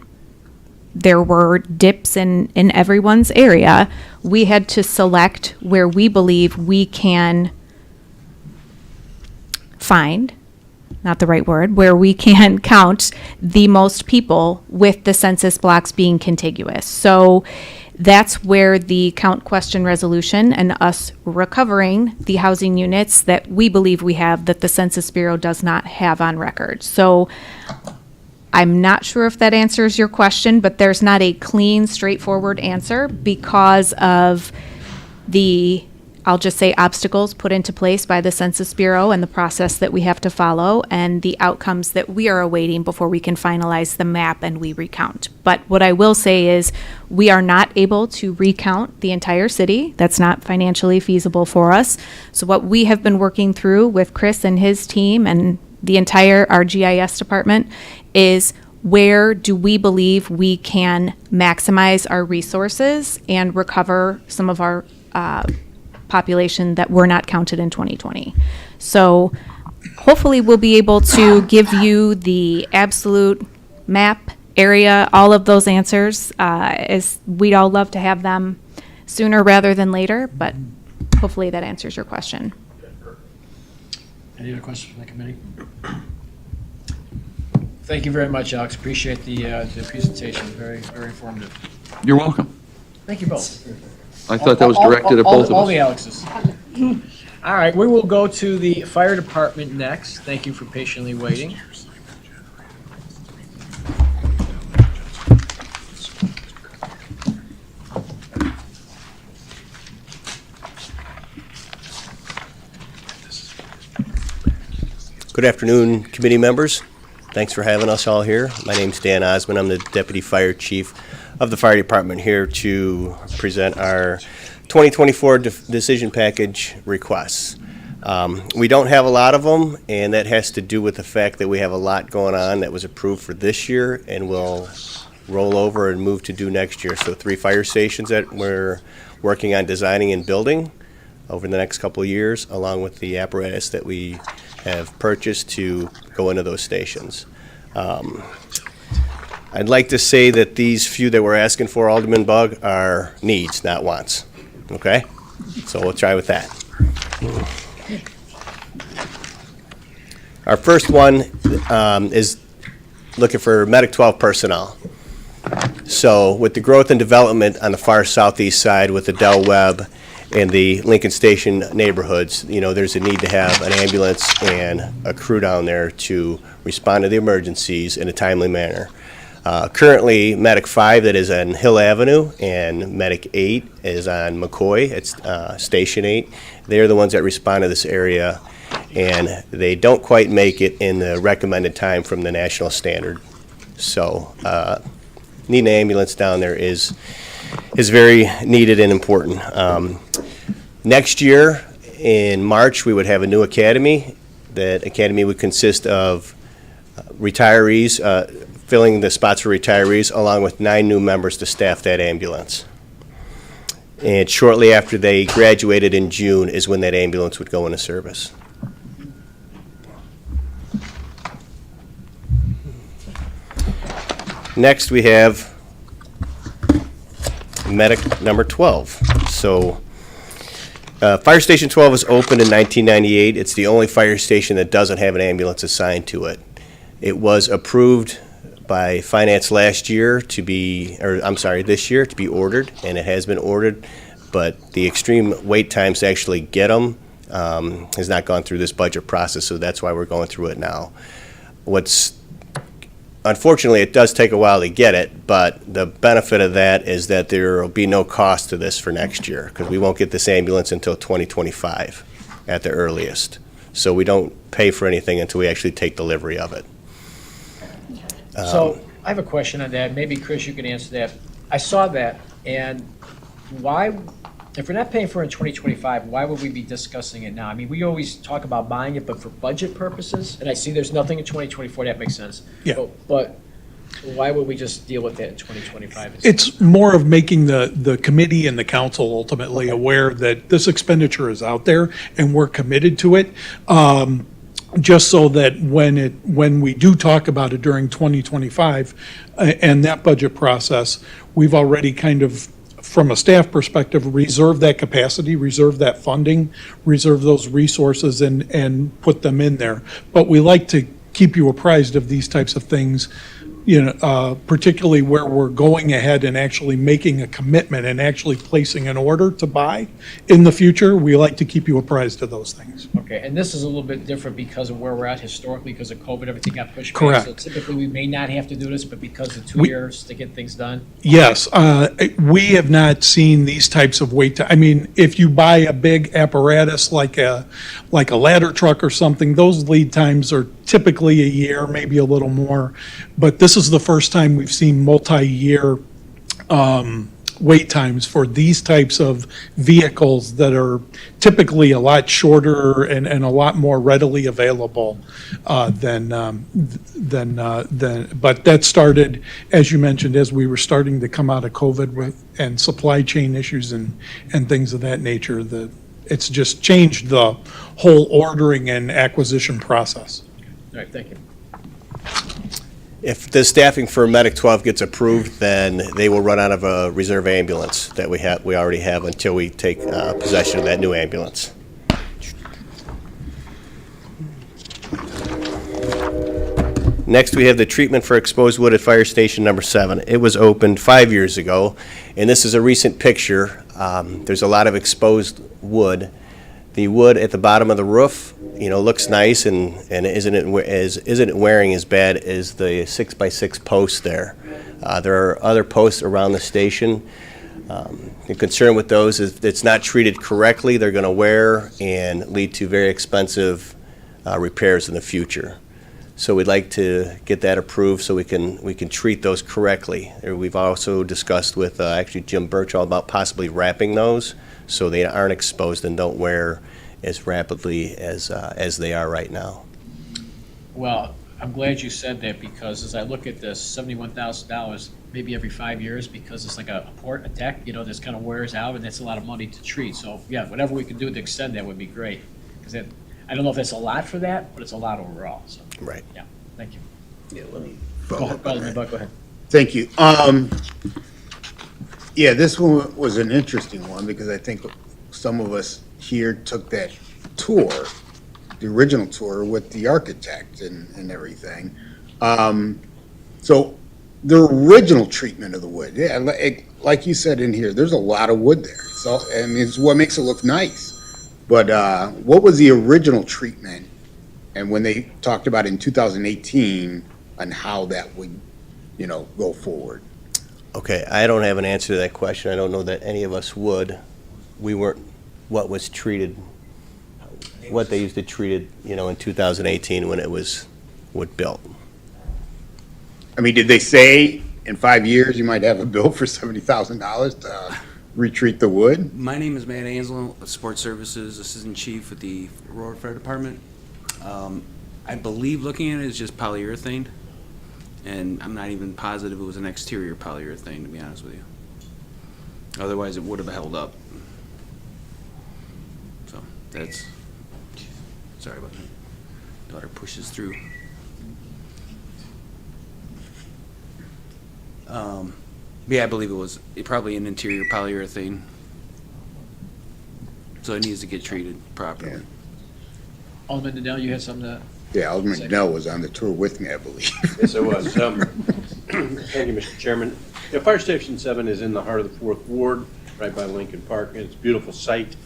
there were dips in everyone's area, we had to select where we believe we can find not the right word, where we can count the most people with the census blocks being contiguous. So that's where the count question resolution and us recovering the housing units that we believe we have that the Census Bureau does not have on record. So I'm not sure if that answers your question, but there's not a clean, straightforward answer because of the, I'll just say, obstacles put into place by the Census Bureau and the process that we have to follow and the outcomes that we are awaiting before we can finalize the map and we recount. But what I will say is we are not able to recount the entire city. That's not financially feasible for us. So what we have been working through with Chris and his team and the entire our GIS department is where do we believe we can maximize our resources and recover some of our population that were not counted in 2020. So hopefully we'll be able to give you the absolute map, area, all of those answers. As we'd all love to have them sooner rather than later, but hopefully that answers your question. Any other questions from the committee? Thank you very much, Alex. Appreciate the presentation. Very, very informative. You're welcome. Thank you both. I thought that was directed at both of All the us. Alexes. All right, we will go to the fire department next. Thank you for patiently waiting. Good afternoon, committee members. Thanks for having us all here. My name's Dan Osmond. I'm the Deputy Fire Chief of the Fire Department here to present our 2024 decision package requests. We don't have a lot of them, and that has to do with the fact that we have a lot going on that was approved for this year and will roll over and move to do next year. So 3 fire stations that we're working on designing and building over the next couple of years, along with the apparatus that we have purchased to go into those stations. I'd like to say that these few that we're asking for, Alderman Bug, are needs, not wants. Okay? So we'll try with that. Our first one is looking for Medic 12 personnel. So with the growth and development on the far southeast side with the Del Webb and the Lincoln Station neighborhoods, you know, there's a need to have an ambulance and a crew down there to respond to the emergencies in a timely manner. Currently, Medic 5 that is on Hill Avenue and Medic 8 is on McCoy. It's Station 8. They're the ones that respond to this area, and they don't quite make it in the recommended time from the national standard. So needing an ambulance down there is very needed and important. Next year, in March, we would have a new academy. That academy would consist of retirees, filling the spots for retirees, along with 9 new members to staff that ambulance. And shortly after they graduated in June is when that ambulance would go into service. Next, we have Medic number 12. So Fire Station 12 was opened in 1998. It's the only fire station that doesn't have an ambulance assigned to it. It was approved by Finance last year to be, or I'm sorry, this year to be ordered, and it has been ordered, but the extreme wait times to actually get them has not gone through this budget process, so that's why we're going through it now. Unfortunately, it does take a while to get it, but the benefit of that is that there will be no cost to this for next year, because we won't get this ambulance until 2025 at the earliest. So we don't pay for anything until we actually take delivery of it. So I have a question on that. Maybe, Chris, you can answer that. I saw that, and why, if we're not paying for it in 2025, why would we be discussing it now? I mean, we always talk about buying it, but for budget purposes, and I see there's nothing in 2024, that makes sense. Yeah. But why would we just deal with that in 2025? It's more of making the committee and the council ultimately aware that this expenditure is out there and we're committed to it. Just so that when we do talk about it during 2025 and that budget process, we've already kind of from a staff perspective, reserve that capacity, reserve that funding, reserve those resources and put them in there. But we like to keep you apprised of these types of things, particularly where we're going ahead and actually making a commitment and actually placing an order to buy in the future. We like to keep you apprised of those things. Okay, and this is a little bit different because of where we're at historically, because of COVID, everything got pushed back. Correct. So typically, we may not have to do this, but because of 2 years to get things done. Yes, we have not seen these types of wait I mean, if you buy a big apparatus like a ladder truck or something, those lead times are typically a year, maybe a little more. But this is the first time we've seen multi-year wait times for these types of vehicles that are typically a lot shorter and a lot more readily available but that started, as you mentioned, as we were starting to come out of COVID and supply chain issues and things of that nature. It's just changed the whole ordering and acquisition process. All right, thank you. If the staffing for Medic 12 gets approved, then they will run out of a reserve ambulance that we already have until we take possession of that new ambulance. Next, we have the treatment for exposed wood at Fire Station Number 7. It was opened 5 years ago, and this is a recent picture. There's a lot of exposed wood. The wood at the bottom of the roof, looks nice and isn't wearing as bad as the 6x6 posts there. There are other posts around the station. The concern with those is it's not treated correctly. They're going to wear and lead to very expensive repairs in the future. So we'd like to get that approved so we can treat those correctly. We've also discussed with actually Jim Birchall about possibly wrapping those so they aren't exposed and don't wear as rapidly as they are right now. Well, I'm glad you said that because as I look at this, $71,000 maybe every 5 years because it's like a port attack, that's kind of wears out and that's a lot of money to treat. So yeah, whatever we can do to extend that would be great. Because I don't know if that's a lot for that, but it's a lot overall. So Right. yeah, thank you. Yeah, let me Go follow ahead, up on that. Buck, go ahead. Thank you. Yeah, this one was an interesting one because I think some of us here took that tour, the original tour with the architect and everything. So the original treatment of the wood, yeah, like you said in here, there's a lot of wood there. So, it's what makes it look nice. But what was the original treatment? And when they talked about in 2018 on how that would, go forward? Okay, I don't have an answer to that question. I don't know that any of us would. We weren't what was treated, what they used to treat it, in 2018 when it was built. I mean, did they say in 5 years you might have a bill for $70,000 to retreat the wood? My name is Matt Ansel, Sports Services Assistant Chief with the Aurora Fire Department. I believe looking at it is just polyurethane, and I'm not even positive it was an exterior polyurethane, to be honest with you. Otherwise, it would have held up. So that's, sorry about that. Daughter pushes through. Yeah, I believe it was probably an interior polyurethane. So it needs to get treated properly. Yeah. Alderman Donnell, you had something to? Yeah, Alderman Donnell was on the tour with me, I believe. Yes, I was. Thank you, Mr. Chairman. Yeah, Fire Station 7 is in the heart of the 4th Ward, right by Lincoln Park. And it's a beautiful site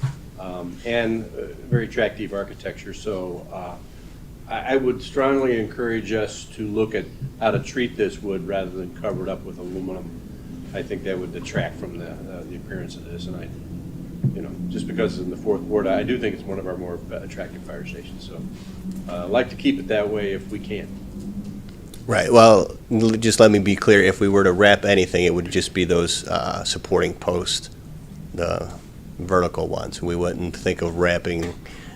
and very attractive architecture. So I would strongly encourage us to look at how to treat this wood rather than cover it up with aluminum. I think that would detract from the appearance of this. And just because it's in the 4th Ward, I do think it's one of our more attractive fire stations. So I'd like to keep it that way if we can. Right, well, just let me be clear, if we were to wrap anything, it would just be those supporting posts, the vertical ones. We wouldn't think of wrapping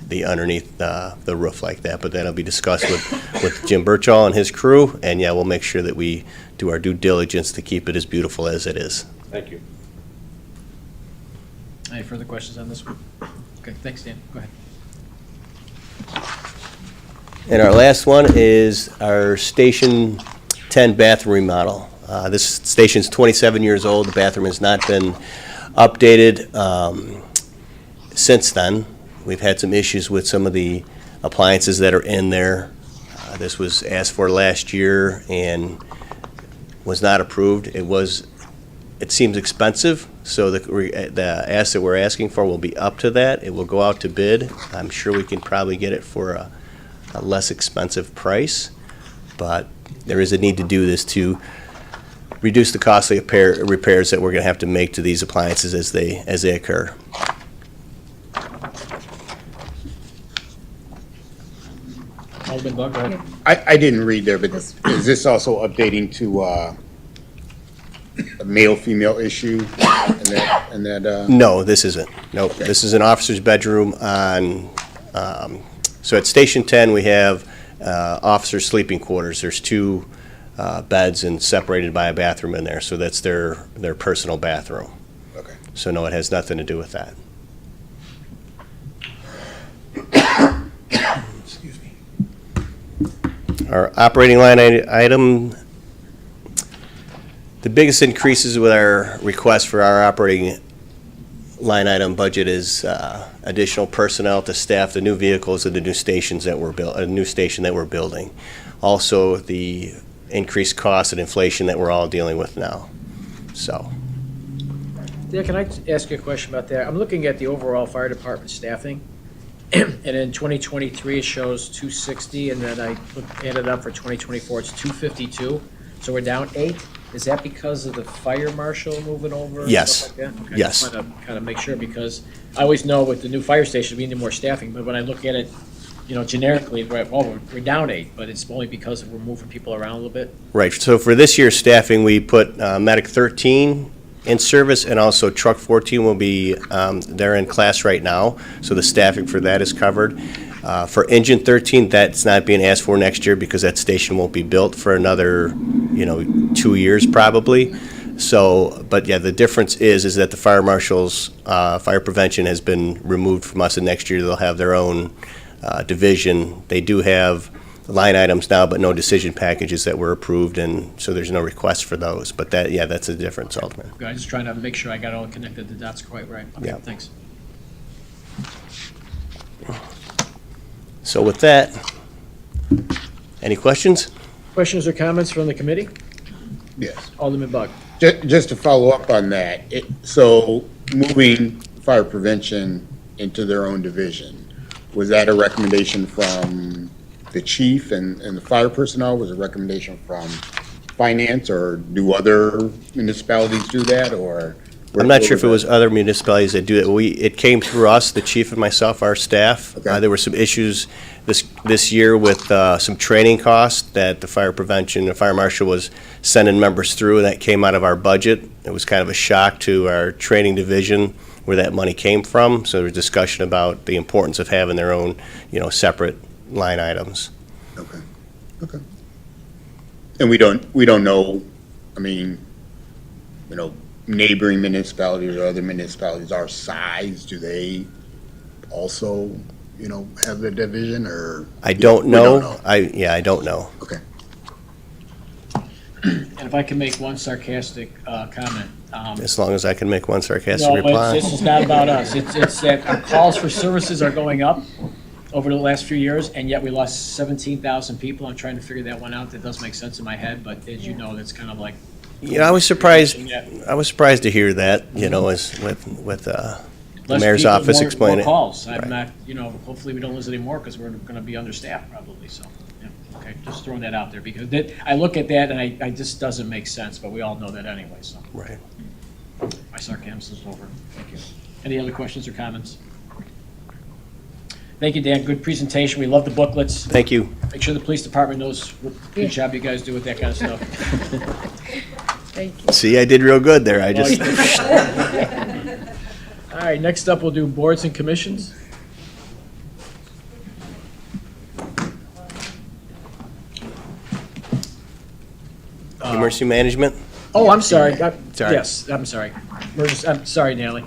the underneath the roof like that, but that'll be discussed with Jim Birchall and his crew, and yeah, we'll make sure that we do our due diligence to keep it as beautiful as it is. Thank you. Any further questions on this one? Okay, thanks, Dan. Go ahead. And our last one is our Station 10 bathroom remodel. This station's 27 years old. The bathroom has not been updated. Since then, we've had some issues with some of the appliances that are in there. This was asked for last year and was not approved. It seems expensive, so the ask that we're asking for will be up to that. It will go out to bid. I'm sure we can probably get it for a less expensive price, but there is a need to do this to reduce the costly repairs that we're going to have to make to these appliances as they occur. Alderman Bug, go ahead. I didn't read there, but is this also updating to a male-female issue? And that, No, this isn't. Nope. This is an officer's bedroom on, so at Station 10, we have officers' sleeping quarters. There's 2 beds and separated by a bathroom in there, so that's their personal bathroom. Okay. So no, it has nothing to do with that. Excuse me. Our operating line item, the biggest increases with our request for our operating line item budget is additional personnel to staff the new vehicles and the new stations that we're a new station that we're building. Also, the increased cost and inflation that we're all dealing with now. So, Yeah, can I ask you a question about that? I'm looking at the overall fire department staffing, and in 2023, it shows 260, and then I added up for 2024, it's 252, so we're down 8. Is that because of the fire marshal moving over? and Yes. stuff like that? Okay, Yes. just want to kind of make sure, because I always know with the new fire station, we need more staffing, but when I look at it, generically, we're down 8, but it's only because we're moving people around a little bit. right, so for this year's staffing, we put Medic 13 in service, and also Truck 14 will be, they're in class right now, so the staffing for that is covered. For Engine 13, that's not being asked for next year because that station won't be built for another, 2 years probably. So, but yeah, the difference is that the fire marshal's fire prevention has been removed from us, and next year they'll have their own division. They do have line items now, but no decision packages that were approved, and so there's no request for those. But that's a difference, Alderman. Okay, I'm just trying to make sure I got all connected, the dots quite right. Okay, Yeah. thanks. So with that, any questions? Questions or comments from the committee? yes. Alderman Bug. Just to follow up on that, so moving fire prevention into their own division, was that a recommendation from the chief and the fire personnel? Was it a recommendation from finance, or do other municipalities do that, or? I'm not sure if it was other municipalities that do it. It came through us, the chief and myself, our staff. Okay. There were some issues this year with some training costs that the fire prevention, the fire marshal was sending members through, and that came out of our budget. It was kind of a shock to our training division where that money came from. So there was discussion about the importance of having their own, separate line items. Okay. And we don't know, I mean, neighboring municipalities or other municipalities our size, do they also, have the division, or? I don't know. know. I don't know. Okay. And if I can make one sarcastic comment. As long as I can make one sarcastic No, reply. this is not about us. It's that our calls for services are going up over the last few years, and yet we lost 17,000 people. I'm trying to figure that one out. That does make sense in my head, but as you know, that's kind of like. I was surprised. Yeah. I was surprised to hear that. As with the Less mayor's people, office more explaining. calls. I'm Right. not, hopefully we don't lose any more because we're going to be understaffed probably, so, yeah, okay, just throwing that out there because I look at that and I just doesn't make sense, but we all know that anyway, so. Right. My sarcasm is over. Thank you. Any other questions or comments? Thank you, Dan. Good presentation. We love the booklets. Thank you. Make sure the police department knows what good job you guys do with that kind of stuff. Thank you. See, I did real good there. I just. All right, next up, we'll do boards and commissions. Emergency management. Oh, I'm sorry. Sorry. Yes, I'm sorry. I'm sorry, Natalie.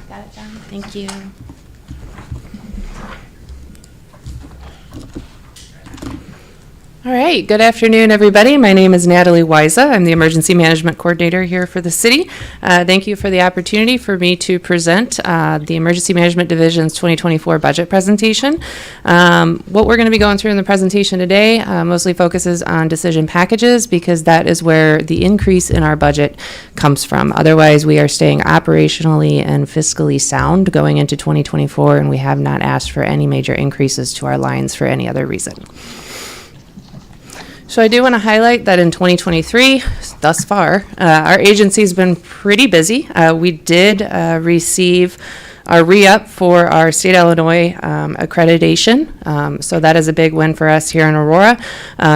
Got it done. Thank you. All right, good afternoon, everybody. My name is Natalie Wiza. I'm the Emergency Management Coordinator here for the city. Thank you for the opportunity for me to present the Emergency Management Division's 2024 budget presentation. What we're going to be going through in the presentation today mostly focuses on decision packages because that is where the increase in our budget comes from. Otherwise, we are staying operationally and fiscally sound going into 2024, and we have not asked for any major increases to our lines for any other reason. So I do want to highlight that in 2023, thus far, our agency's been pretty busy. We did receive our re-up for our state Illinois accreditation. So that is a big win for us here in Aurora.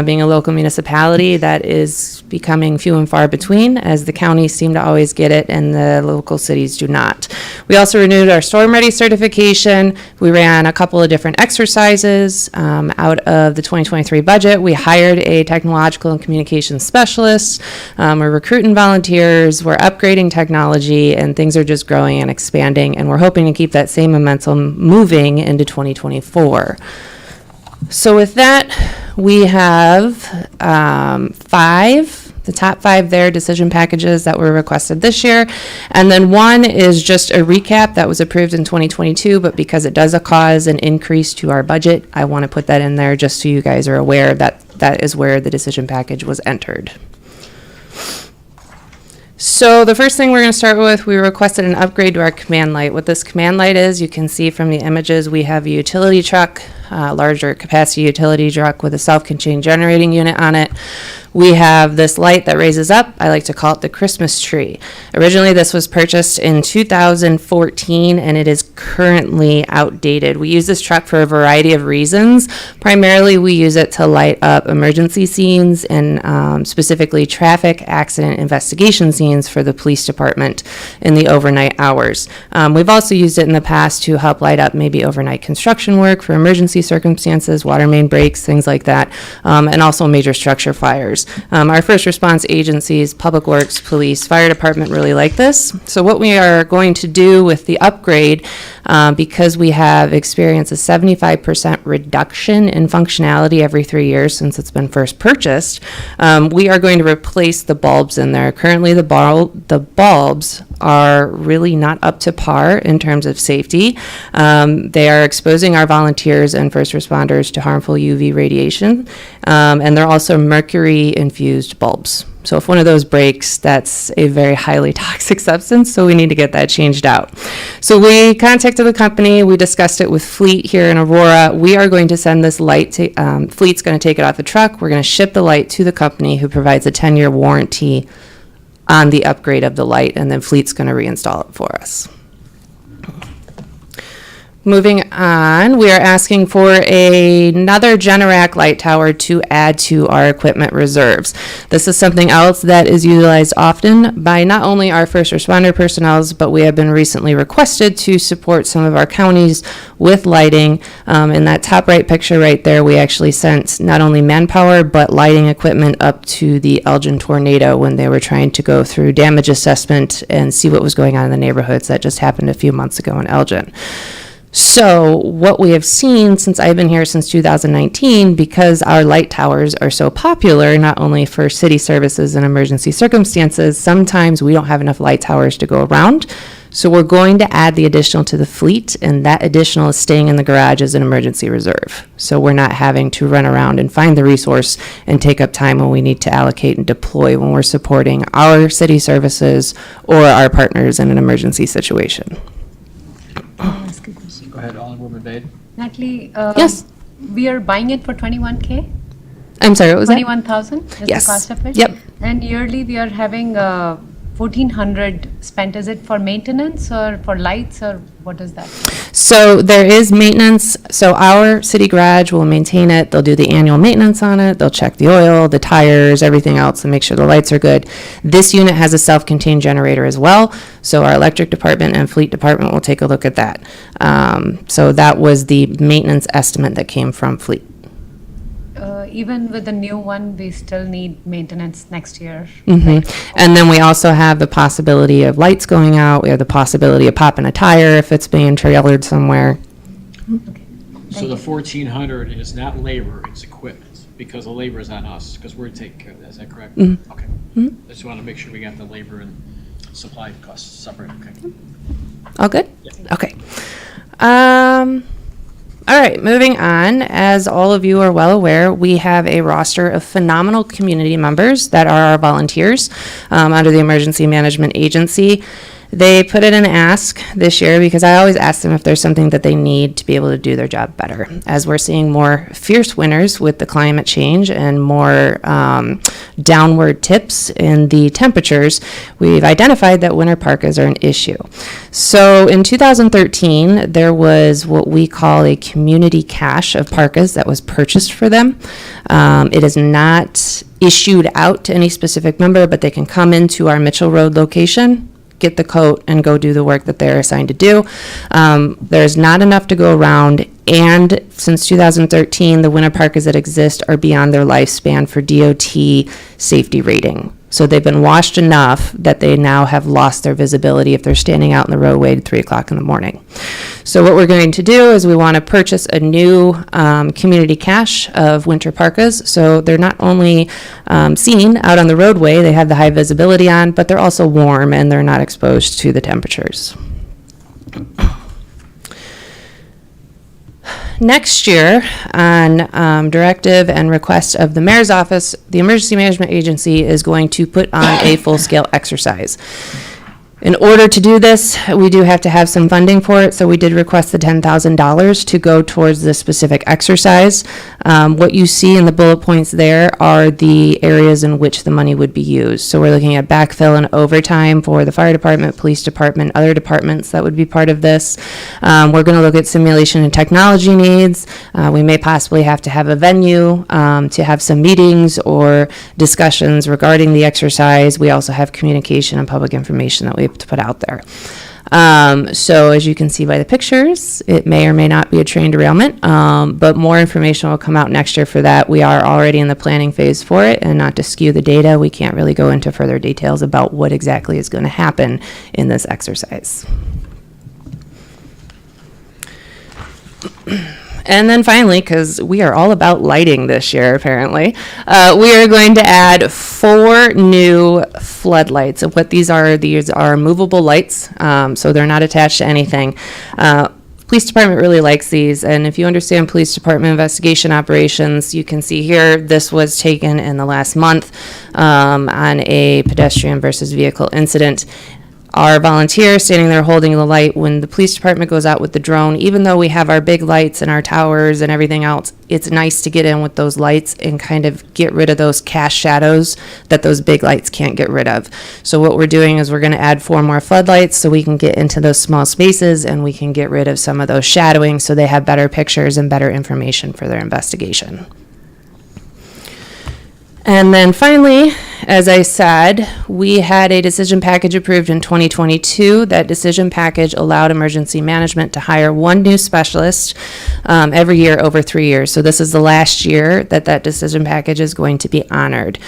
Being a local municipality, that is becoming few and far between, as the counties seem to always get it and the local cities do not. We also renewed our storm ready certification. We ran a couple of different exercises out of the 2023 budget. We hired a technological and communications specialist. We're recruiting volunteers. We're upgrading technology, and things are just growing and expanding, and we're hoping to keep that same momentum moving into 2024. So with that, we have the top five there, decision packages that were requested this year. And then one is just a recap that was approved in 2022, but because it does cause an increase to our budget, I want to put that in there just so you guys are aware that that is where the decision package was entered. So the first thing we're going to start with, we requested an upgrade to our command light. What this command light is, you can see from the images, we have a utility truck, larger capacity utility truck with a self-contained generating unit on it. We have this light that raises up. I like to call it the Christmas tree. Originally, this was purchased in 2014, and it is currently outdated. We use this truck for a variety of reasons. Primarily, we use it to light up emergency scenes and specifically traffic accident investigation scenes for the police department in the overnight hours. We've also used it in the past to help light up maybe overnight construction work for emergency circumstances, water main breaks, things like that, and also major structure fires. Our first response agencies, Public Works, Police, Fire Department really like this. So what we are going to do with the upgrade, because we have experienced a 75% reduction in functionality every 3 years since it's been first purchased, we are going to replace the bulbs in there. Currently, the bulbs are really not up to par in terms of safety. They are exposing our volunteers and first responders to harmful UV radiation, and they're also mercury-infused bulbs. So if one of those breaks, that's a very highly toxic substance, so we need to get that changed out. So we contacted the company, we discussed it with Fleet here in Aurora. We are going to send this light to, Fleet's going to take it off the truck. We're going to ship the light to the company who provides a 10-year warranty on the upgrade of the light, and then Fleet's going to reinstall it for us. Moving on, we are asking for another Generac light tower to add to our equipment reserves. This is something else that is utilized often by not only our first responder personnel, but we have been recently requested to support some of our counties with lighting. In that top right picture right there, we actually sent not only manpower, but lighting equipment up to the Elgin tornado when they were trying to go through damage assessment and see what was going on in the neighborhoods. That just happened a few months ago in Elgin. So what we have seen since I've been here since 2019, because our light towers are so popular, not only for city services and emergency circumstances, sometimes we don't have enough light towers to go around. So we're going to add the additional to the fleet, and that additional is staying in the garage as an emergency reserve. So we're not having to run around and find the resource and take up time when we need to allocate and deploy when we're supporting our city services or our partners in an emergency situation. Go ahead, Alderwoman Bade. Natalie, Yes. we are buying it for 21K? I'm sorry, what was that? 21,000 is Yes. the cost of it? Yep. And yearly we are having 1,400 spent. Is it for maintenance or for lights, or what is that? So there is maintenance. So our city garage will maintain it. They'll do the annual maintenance on it. They'll check the oil, the tires, everything else, and make sure the lights are good. This unit has a self-contained generator as well. So our electric department and fleet department will take a look at that. So that was the maintenance estimate that came from fleet. Even with the new one, we still need maintenance next year. And then we also have the possibility of lights going out. We have the possibility of popping a tire if it's being trailered somewhere. So the 1,400 is not labor, it's equipment. because the labor is on us, because we're taking care of that, is that correct? Mhm. Okay. Mhm. I just want to make sure we got the labor and supply costs separate, okay? All good? Okay. All right, moving on. As all of you are well aware, we have a roster of phenomenal community members that are our volunteers under the Emergency Management Agency. They put in an ask this year because I always ask them if there's something that they need to be able to do their job better. As we're seeing more fierce winters with the climate change and more downward tips in the temperatures, we've identified that winter parkas are an issue. So in 2013, there was what we call a community cache of parkas that was purchased for them. It is not issued out to any specific member, but they can come into our Mitchell Road location, get the coat, and go do the work that they're assigned to do. There's not enough to go around, and since 2013, the winter parkas that exist are beyond their lifespan for DOT safety rating. So they've been washed enough that they now have lost their visibility if they're standing out in the roadway at 3 o'clock in the morning. So what we're going to do is we want to purchase a new community cache of winter parkas. So they're not only seen out on the roadway, they have the high visibility on, but they're also warm and they're not exposed to the temperatures. Next year, on directive and request of the mayor's office, the Emergency Management Agency is going to put on a full-scale exercise. In order to do this, we do have to have some funding for it, so we did request the $10,000 to go towards this specific exercise. What you see in the bullet points there are the areas in which the money would be used. So we're looking at backfill and overtime for the fire department, police department, other departments that would be part of this. We're going to look at simulation and technology needs. We may possibly have to have a venue to have some meetings or discussions regarding the exercise. We also have communication and public information that we have to put out there. So as you can see by the pictures, it may or may not be a train derailment, but more information will come out next year for that. We are already in the planning phase for it, and not to skew the data, we can't really go into further details about what exactly is going to happen in this exercise. And then finally, because we are all about lighting this year, apparently, we are going to add 4 new floodlights. And what these are movable lights, so they're not attached to anything. Police department really likes these, and if you understand police department investigation operations, you can see here, this was taken in the last month on a pedestrian versus vehicle incident. Our volunteer standing there holding the light, when the police department goes out with the drone, even though we have our big lights and our towers and everything else, it's nice to get in with those lights and kind of get rid of those cast shadows that those big lights can't get rid of. So what we're doing is we're going to add 4 more floodlights so we can get into those small spaces and we can get rid of some of those shadowing so they have better pictures and better information for their investigation. And then finally, as I said, we had a decision package approved in 2022. That decision package allowed emergency management to hire 1 new specialist every year over 3 years. So this is the last year that decision package is going to be honored.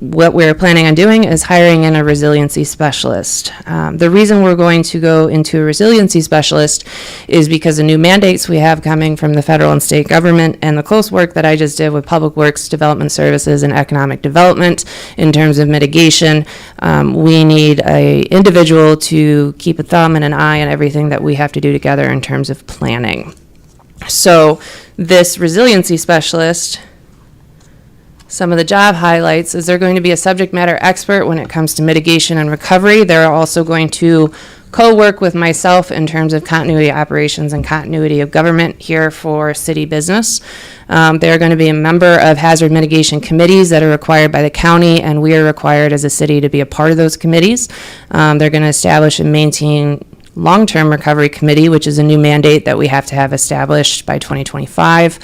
What we're planning on doing is hiring in a resiliency specialist. The reason we're going to go into a resiliency specialist is because the new mandates we have coming from the federal and state government and the close work that I just did with Public Works, Development Services, and Economic Development in terms of mitigation. We need an individual to keep a thumb and an eye on everything that we have to do together in terms of planning. So this resiliency specialist, some of the job highlights is they're going to be a subject matter expert when it comes to mitigation and recovery. They're also going to co-work with myself in terms of continuity operations and continuity of government here for city business. They're going to be a member of hazard mitigation committees that are required by the county, and we are required as a city to be a part of those committees. They're going to establish and maintain long-term recovery committee, which is a new mandate that we have to have established by 2025.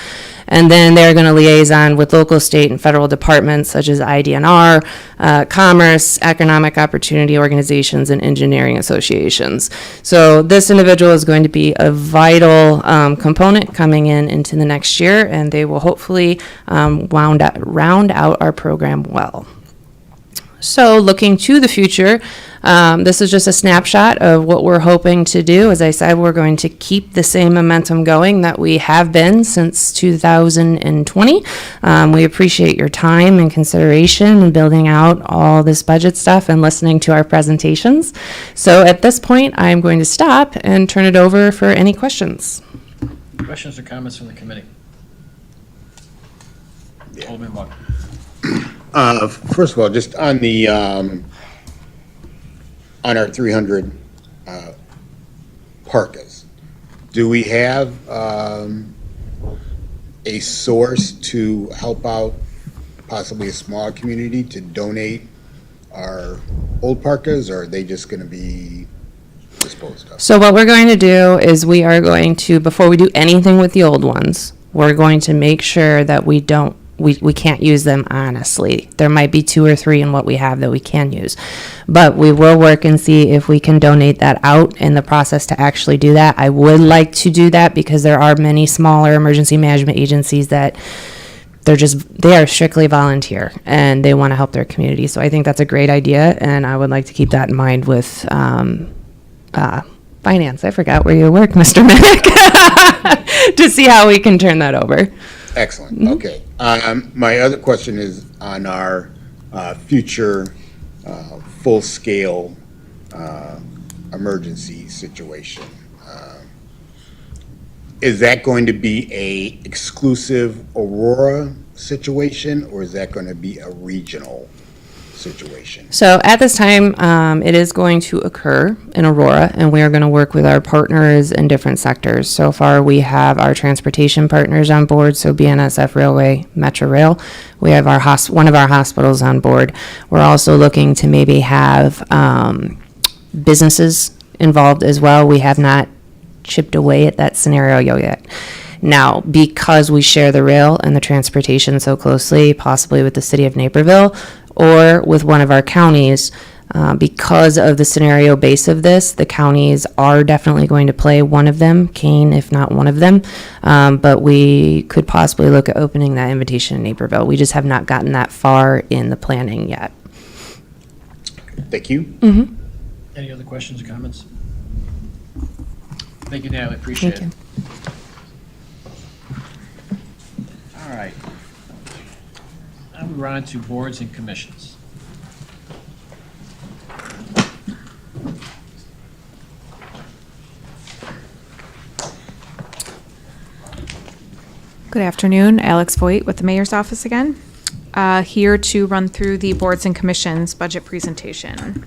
And then they're going to liaison with local, state, and federal departments such as IDNR, commerce, economic opportunity organizations, and engineering associations. So this individual is going to be a vital component coming into the next year, and they will hopefully round out our program well. So looking to the future, this is just a snapshot of what we're hoping to do. As I said, we're going to keep the same momentum going that we have been since 2020. We appreciate your time and consideration in building out all this budget stuff and listening to our presentations. So at this point, I'm going to stop and turn it over for any questions. Questions or comments from the committee? Alderman Vaughn. First of all, just on the, on our 300 parkas, do we have a source to help out possibly a small community to donate our old parkas, or are they just going to be disposed of? So what we're going to do is we are going to, before we do anything with the old ones, we're going to make sure that we can't use them honestly. There might be 2 or 3 in what we have that we can use. But we will work and see if we can donate that out in the process to actually do that. I would like to do that because there are many smaller emergency management agencies that they are strictly volunteer and they want to help their community. So I think that's a great idea, and I would like to keep that in mind with finance. I forgot where you work, Mr. Minnick, to see how we can turn that over. Excellent, okay. My other question is on our future full-scale emergency situation. Is that going to be a exclusive Aurora situation, or is that going to be a regional situation? So at this time, it is going to occur in Aurora, and we are going to work with our partners in different sectors. So far, we have our transportation partners on board, so BNSF Railway, Metro Rail. We have our one of our hospitals on board. We're also looking to maybe have businesses involved as well. We have not chipped away at that scenario yet. Now, because we share the rail and the transportation so closely, possibly with the city of Naperville or with one of our counties, because of the scenario base of this, the counties are definitely going to play one of them, Kane, if not one of them. But we could possibly look at opening that invitation in Naperville. We just have not gotten that far in the planning yet. Thank you. Mm-hmm. Any other questions or comments? Thank you, Natalie, appreciate it. Thank All right. Now we're on to boards and commissions. Good afternoon, Alex Voigt with the Mayor's Office again. Here to run through the boards and commissions budget presentation.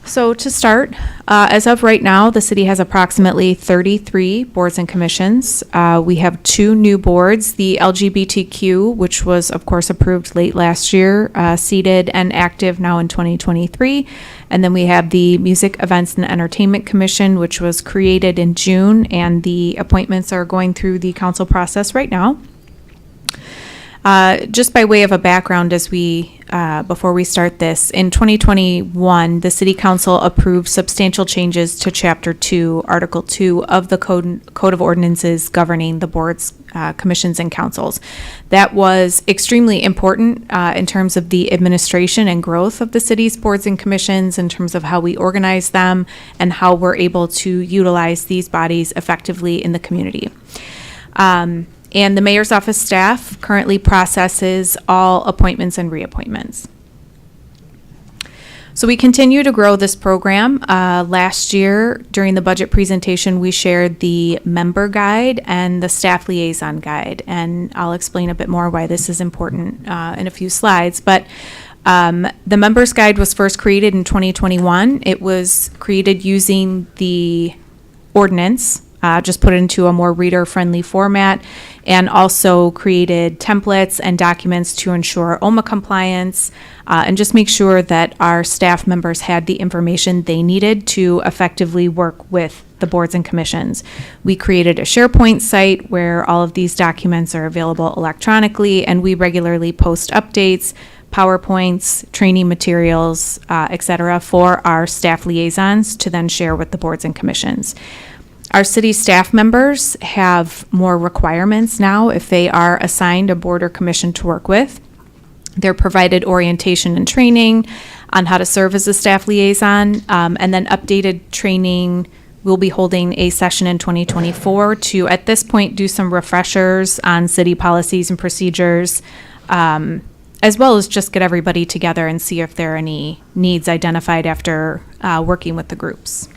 So to start, as of right now, the city has approximately 33 boards and commissions. We have 2 new boards, the LGBTQ, which was of course approved late last year, seated and active now in 2023. And then we have the Music, Events, and Entertainment Commission, which was created in June, and the appointments are going through the council process right now. Just by way of a background, as before we start this, in 2021, the City Council approved substantial changes to Chapter 2, Article 2 of the Code of Ordinances governing the boards, commissions, and councils. That was extremely important in terms of the administration and growth of the city's boards and commissions, in terms of how we organize them and how we're able to utilize these bodies effectively in the community. And the mayor's office staff currently processes all appointments and reappointments. So we continue to grow this program. Last year, during the budget presentation, we shared the member guide and the staff liaison guide. And I'll explain a bit more why this is important in a few slides. But the members guide was first created in 2021. It was created using the ordinance, just put it into a more reader-friendly format, and also created templates and documents to ensure OMA compliance, and just make sure that our staff members had the information they needed to effectively work with the boards and commissions. We created a SharePoint site where all of these documents are available electronically, and we regularly post updates, PowerPoints, training materials, et cetera, for our staff liaisons to then share with the boards and commissions. Our city staff members have more requirements now if they are assigned a board or commission to work with. They're provided orientation and training on how to serve as a staff liaison, and then updated training. We'll be holding a session in 2024 to, at this point, do some refreshers on city policies and procedures, as well as just get everybody together and see if there are any needs identified after working with the groups.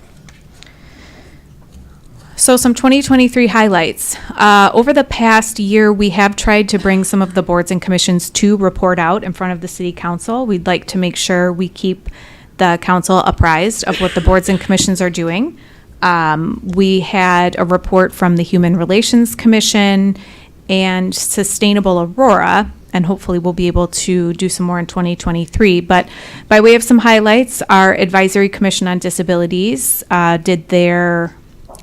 So some 2023 highlights. Over the past year, we have tried to bring some of the boards and commissions to report out in front of the city council. We'd like to make sure we keep the council apprised of what the boards and commissions are doing. We had a report from the Human Relations Commission and Sustainable Aurora, and hopefully we'll be able to do some more in 2023. But by way of some highlights, our Advisory Commission on Disabilities did their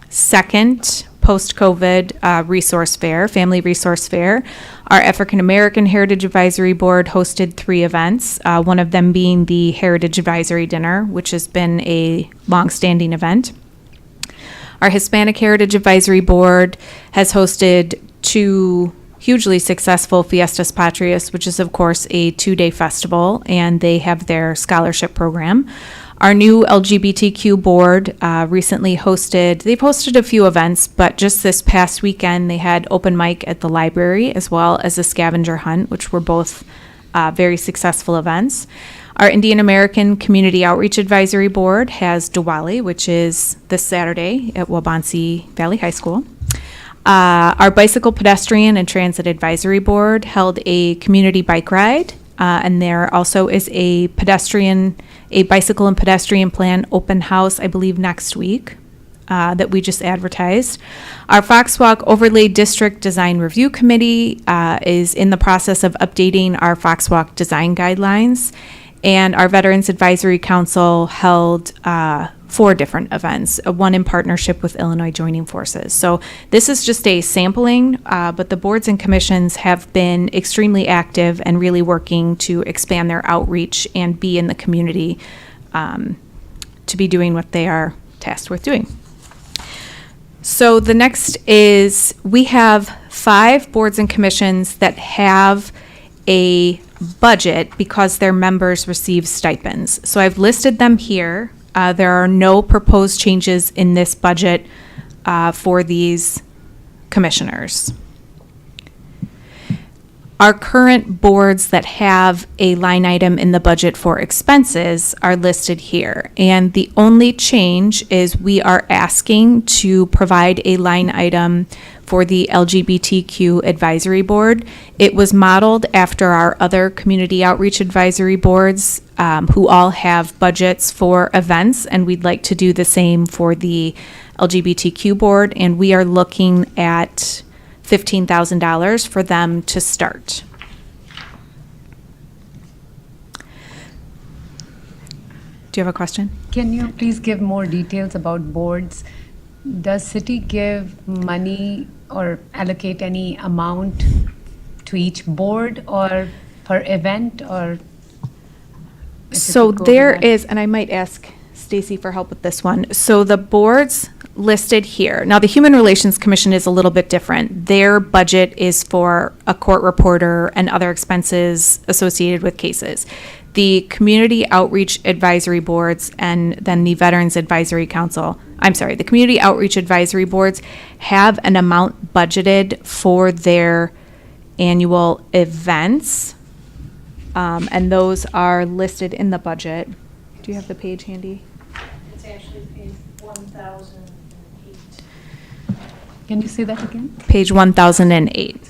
second post-COVID resource fair, family resource fair. Our African American Heritage Advisory Board hosted 3 events, one of them being the Heritage Advisory Dinner, which has been a long-standing event. Our Hispanic Heritage Advisory Board has hosted 2 hugely successful Fiestas Patrias, which is, of course, a 2-day festival, and they have their scholarship program. Our new LGBTQ board recently they've hosted a few events, but just this past weekend, they had open mic at the library as well as a scavenger hunt, which were both very successful events. Our Indian American Community Outreach Advisory Board has Diwali, which is this Saturday at Wabansie Valley High School. Our Bicycle, Pedestrian, and Transit Advisory Board held a community bike ride, and there also is a bicycle and pedestrian plan open house, I believe, next week that we just advertised. Our Foxwalk Overlay District Design Review Committee is in the process of updating our Foxwalk design guidelines, and our Veterans Advisory Council held 4 different events, one in partnership with Illinois Joining Forces. So this is just a sampling, but the boards and commissions have been extremely active and really working to expand their outreach and be in the community to be doing what they are tasked with doing. So the next is we have 5 boards and commissions that have a budget because their members receive stipends. So I've listed them here. There are no proposed changes in this budget for these commissioners. Our current boards that have a line item in the budget for expenses are listed here. And the only change is we are asking to provide a line item for the LGBTQ advisory board. It was modeled after our other community outreach advisory boards who all have budgets for events, and we'd like to do the same for the LGBTQ board, and we are looking at $15,000 for them to start. Do you have a question? Can you please give more details about boards? Does city give money or allocate any amount to each board or per event, or? if you So could go over there that? is, and I might ask Stacy for help with this one. So the boards listed here. Now, the Human Relations Commission is a little bit different. Their budget is for a court reporter and other expenses associated with cases. The Community Outreach Advisory Boards and then the Veterans Advisory Council, the Community Outreach Advisory Boards have an amount budgeted for their annual events. And those are listed in the budget. Do you have the page handy? It's actually page 1008. Can you say that again? Page 1008.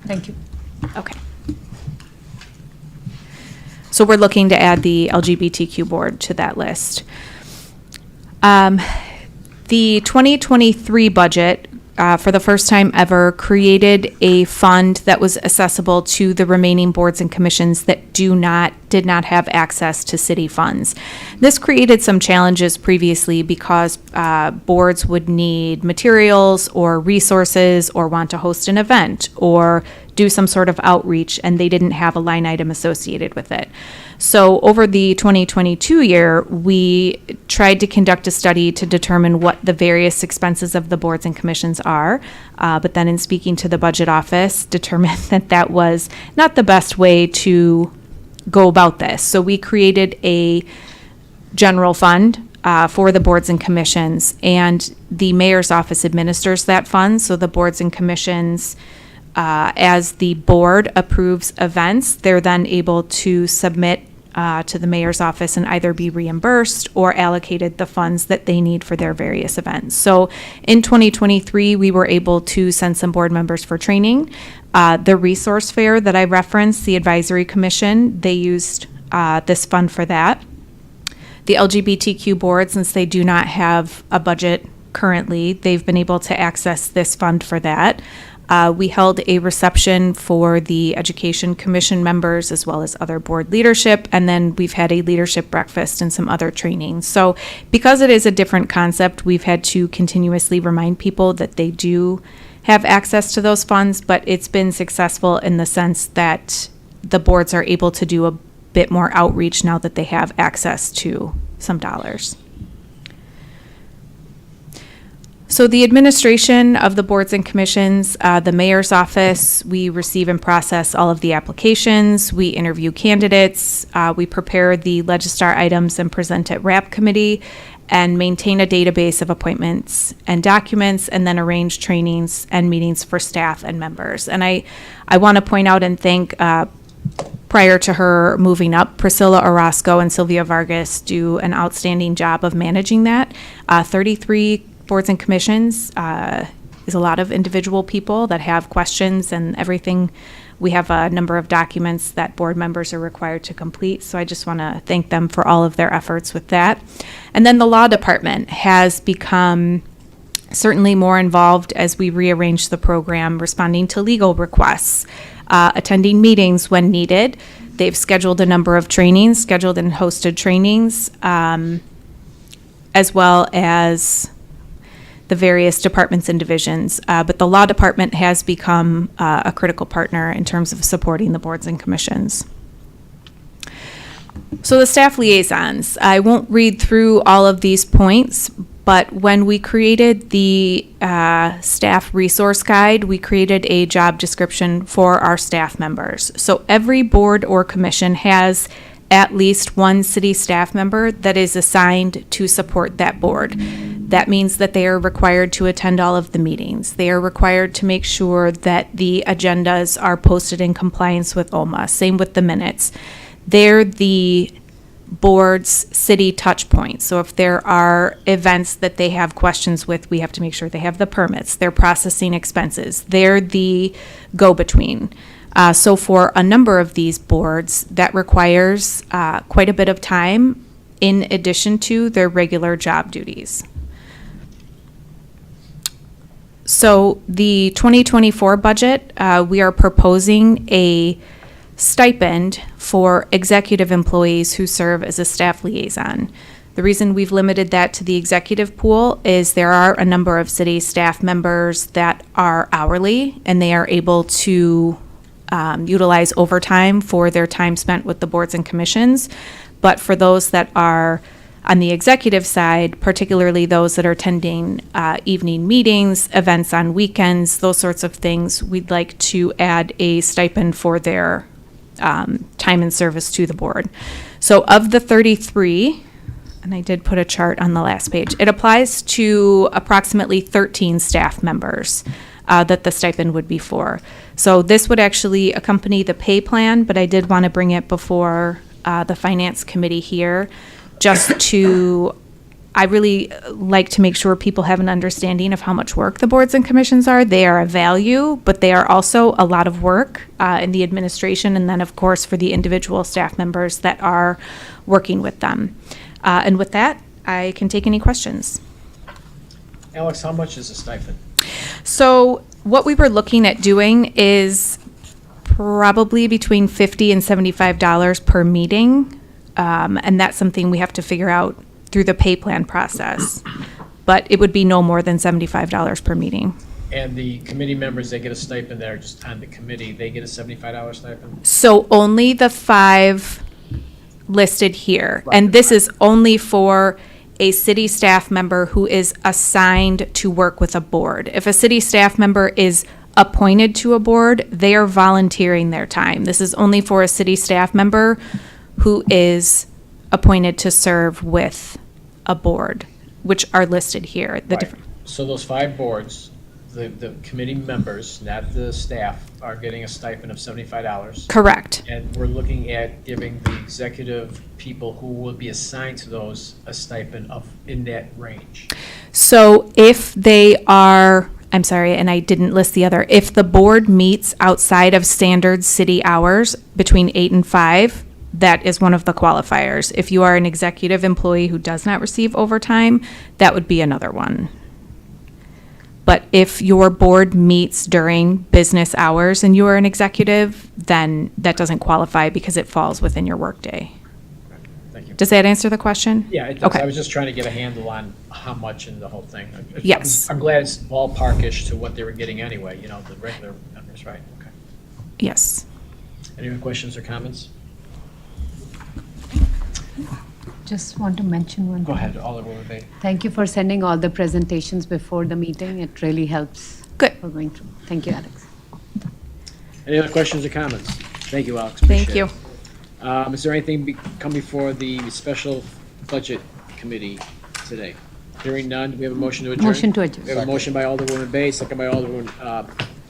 Thank you. Okay. So we're looking to add the LGBTQ board to that list. The 2023 budget, for the first time ever, created a fund that was accessible to the remaining boards and commissions that did not have access to city funds. This created some challenges previously because boards would need materials or resources or want to host an event or do some sort of outreach, and they didn't have a line item associated with it. So over the 2022 year, we tried to conduct a study to determine what the various expenses of the boards and commissions are, but then in speaking to the budget office, determined that that was not the best way to go about this. So we created a general fund for the boards and commissions, and the mayor's office administers that fund. So the boards and commissions, as the board approves events, they're then able to submit to the mayor's office and either be reimbursed or allocated the funds that they need for their various events. So in 2023, we were able to send some board members for training. The resource fair that I referenced, the advisory commission, they used this fund for that. The LGBTQ board, since they do not have a budget currently, they've been able to access this fund for that. We held a reception for the Education Commission members as well as other board leadership, and then we've had a leadership breakfast and some other trainings. So because it is a different concept, we've had to continuously remind people that they do have access to those funds, but it's been successful in the sense that the boards are able to do a bit more outreach now that they have access to some dollars. So the administration of the boards and commissions, the mayor's office, we receive and process all of the applications, we interview candidates, we prepare the Legistar items and present at RAP committee, and maintain a database of appointments and documents, and then arrange trainings and meetings for staff and members. And I want to point out and thank, prior to her moving up, Priscilla Orozco and Sylvia Vargas do an outstanding job of managing that. 33 boards and commissions is a lot of individual people that have questions and everything. We have a number of documents that board members are required to complete, so I just want to thank them for all of their efforts with that. And then the law department has become certainly more involved as we rearrange the program, responding to legal requests, attending meetings when needed. They've scheduled a number of trainings, scheduled and hosted trainings, as well as the various departments and divisions. But the law department has become a critical partner in terms of supporting the boards and commissions. So the staff liaisons, I won't read through all of these points, but when we created the staff resource guide, we created a job description for our staff members. So every board or commission has at least one city staff member that is assigned to support that board. That means that they are required to attend all of the meetings. They are required to make sure that the agendas are posted in compliance with OMA. Same with the minutes. They're the board's city touch points. So if there are events that they have questions with, we have to make sure they have the permits. They're processing expenses. They're the go-between. So for a number of these boards, that requires quite a bit of time in addition to their regular job duties. So the 2024 budget, we are proposing a stipend for executive employees who serve as a staff liaison. The reason we've limited that to the executive pool is there are a number of city staff members that are hourly, and they are able to utilize overtime for their time spent with the boards and commissions. But for those that are on the executive side, particularly those that are attending evening meetings, events on weekends, those sorts of things, we'd like to add a stipend for their time and service to the board. So of the 33, and I did put a chart on the last page, it applies to approximately 13 staff members that the stipend would be for. So this would actually accompany the pay plan, but I did want to bring it before the finance committee here, just to, I really like to make sure people have an understanding of how much work the boards and commissions are. They are a value, but they are also a lot of work in the administration, and then of course for the individual staff members that are working with them. And with that, I can take any questions. Alex, how much is a stipend? So what we were looking at doing is probably between $50 and $75 per meeting. And that's something we have to figure out through the pay plan process. But it would be no more than $75 per meeting. And the committee members, they get a stipend that are just on the committee, they get a $75 stipend? So only the 5 listed here. And this is only for a city staff member who is assigned to work with a board. If a city staff member is appointed to a board, they are volunteering their time. This is only for a city staff member who is appointed to serve with a board, which are listed here. The Right. different. So those 5 boards, the committee members, not the staff, are getting a stipend of $75. Correct. And we're looking at giving the executive people who will be assigned to those a stipend of, in that range. So if they are, I'm sorry, and I didn't list the other, if the board meets outside of standard city hours between 8 and 5, that is one of the qualifiers. If you are an executive employee who does not receive overtime, that would be another one. But if your board meets during business hours and you are an executive, then that doesn't qualify because it falls within your workday. Thank you. Does that answer the question? Yeah, it does. Okay. I was just trying to get a handle on how much in the whole thing. Yes. I'm glad it's ballparkish to what they were getting anyway, the regular members, right? Okay. Yes. Any other questions or comments? Just want to mention one. Go thing. ahead, Alderwoman Bay. Thank you for sending all the presentations before the meeting. It really helps. Good. For going through. Thank you, Alex. Any other questions or comments? Thank you, Alex. Thank Appreciate you. it. Is there anything come before the special budget committee today? Hearing none, do we have a motion to adjourn? Motion to adjourn. We have a motion by Alderwoman Bay, second by Alderwoman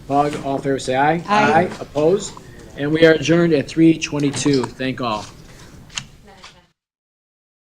Pug. All in favor, say aye. Aye. Opposed? And we are adjourned at 3:22. Thank all.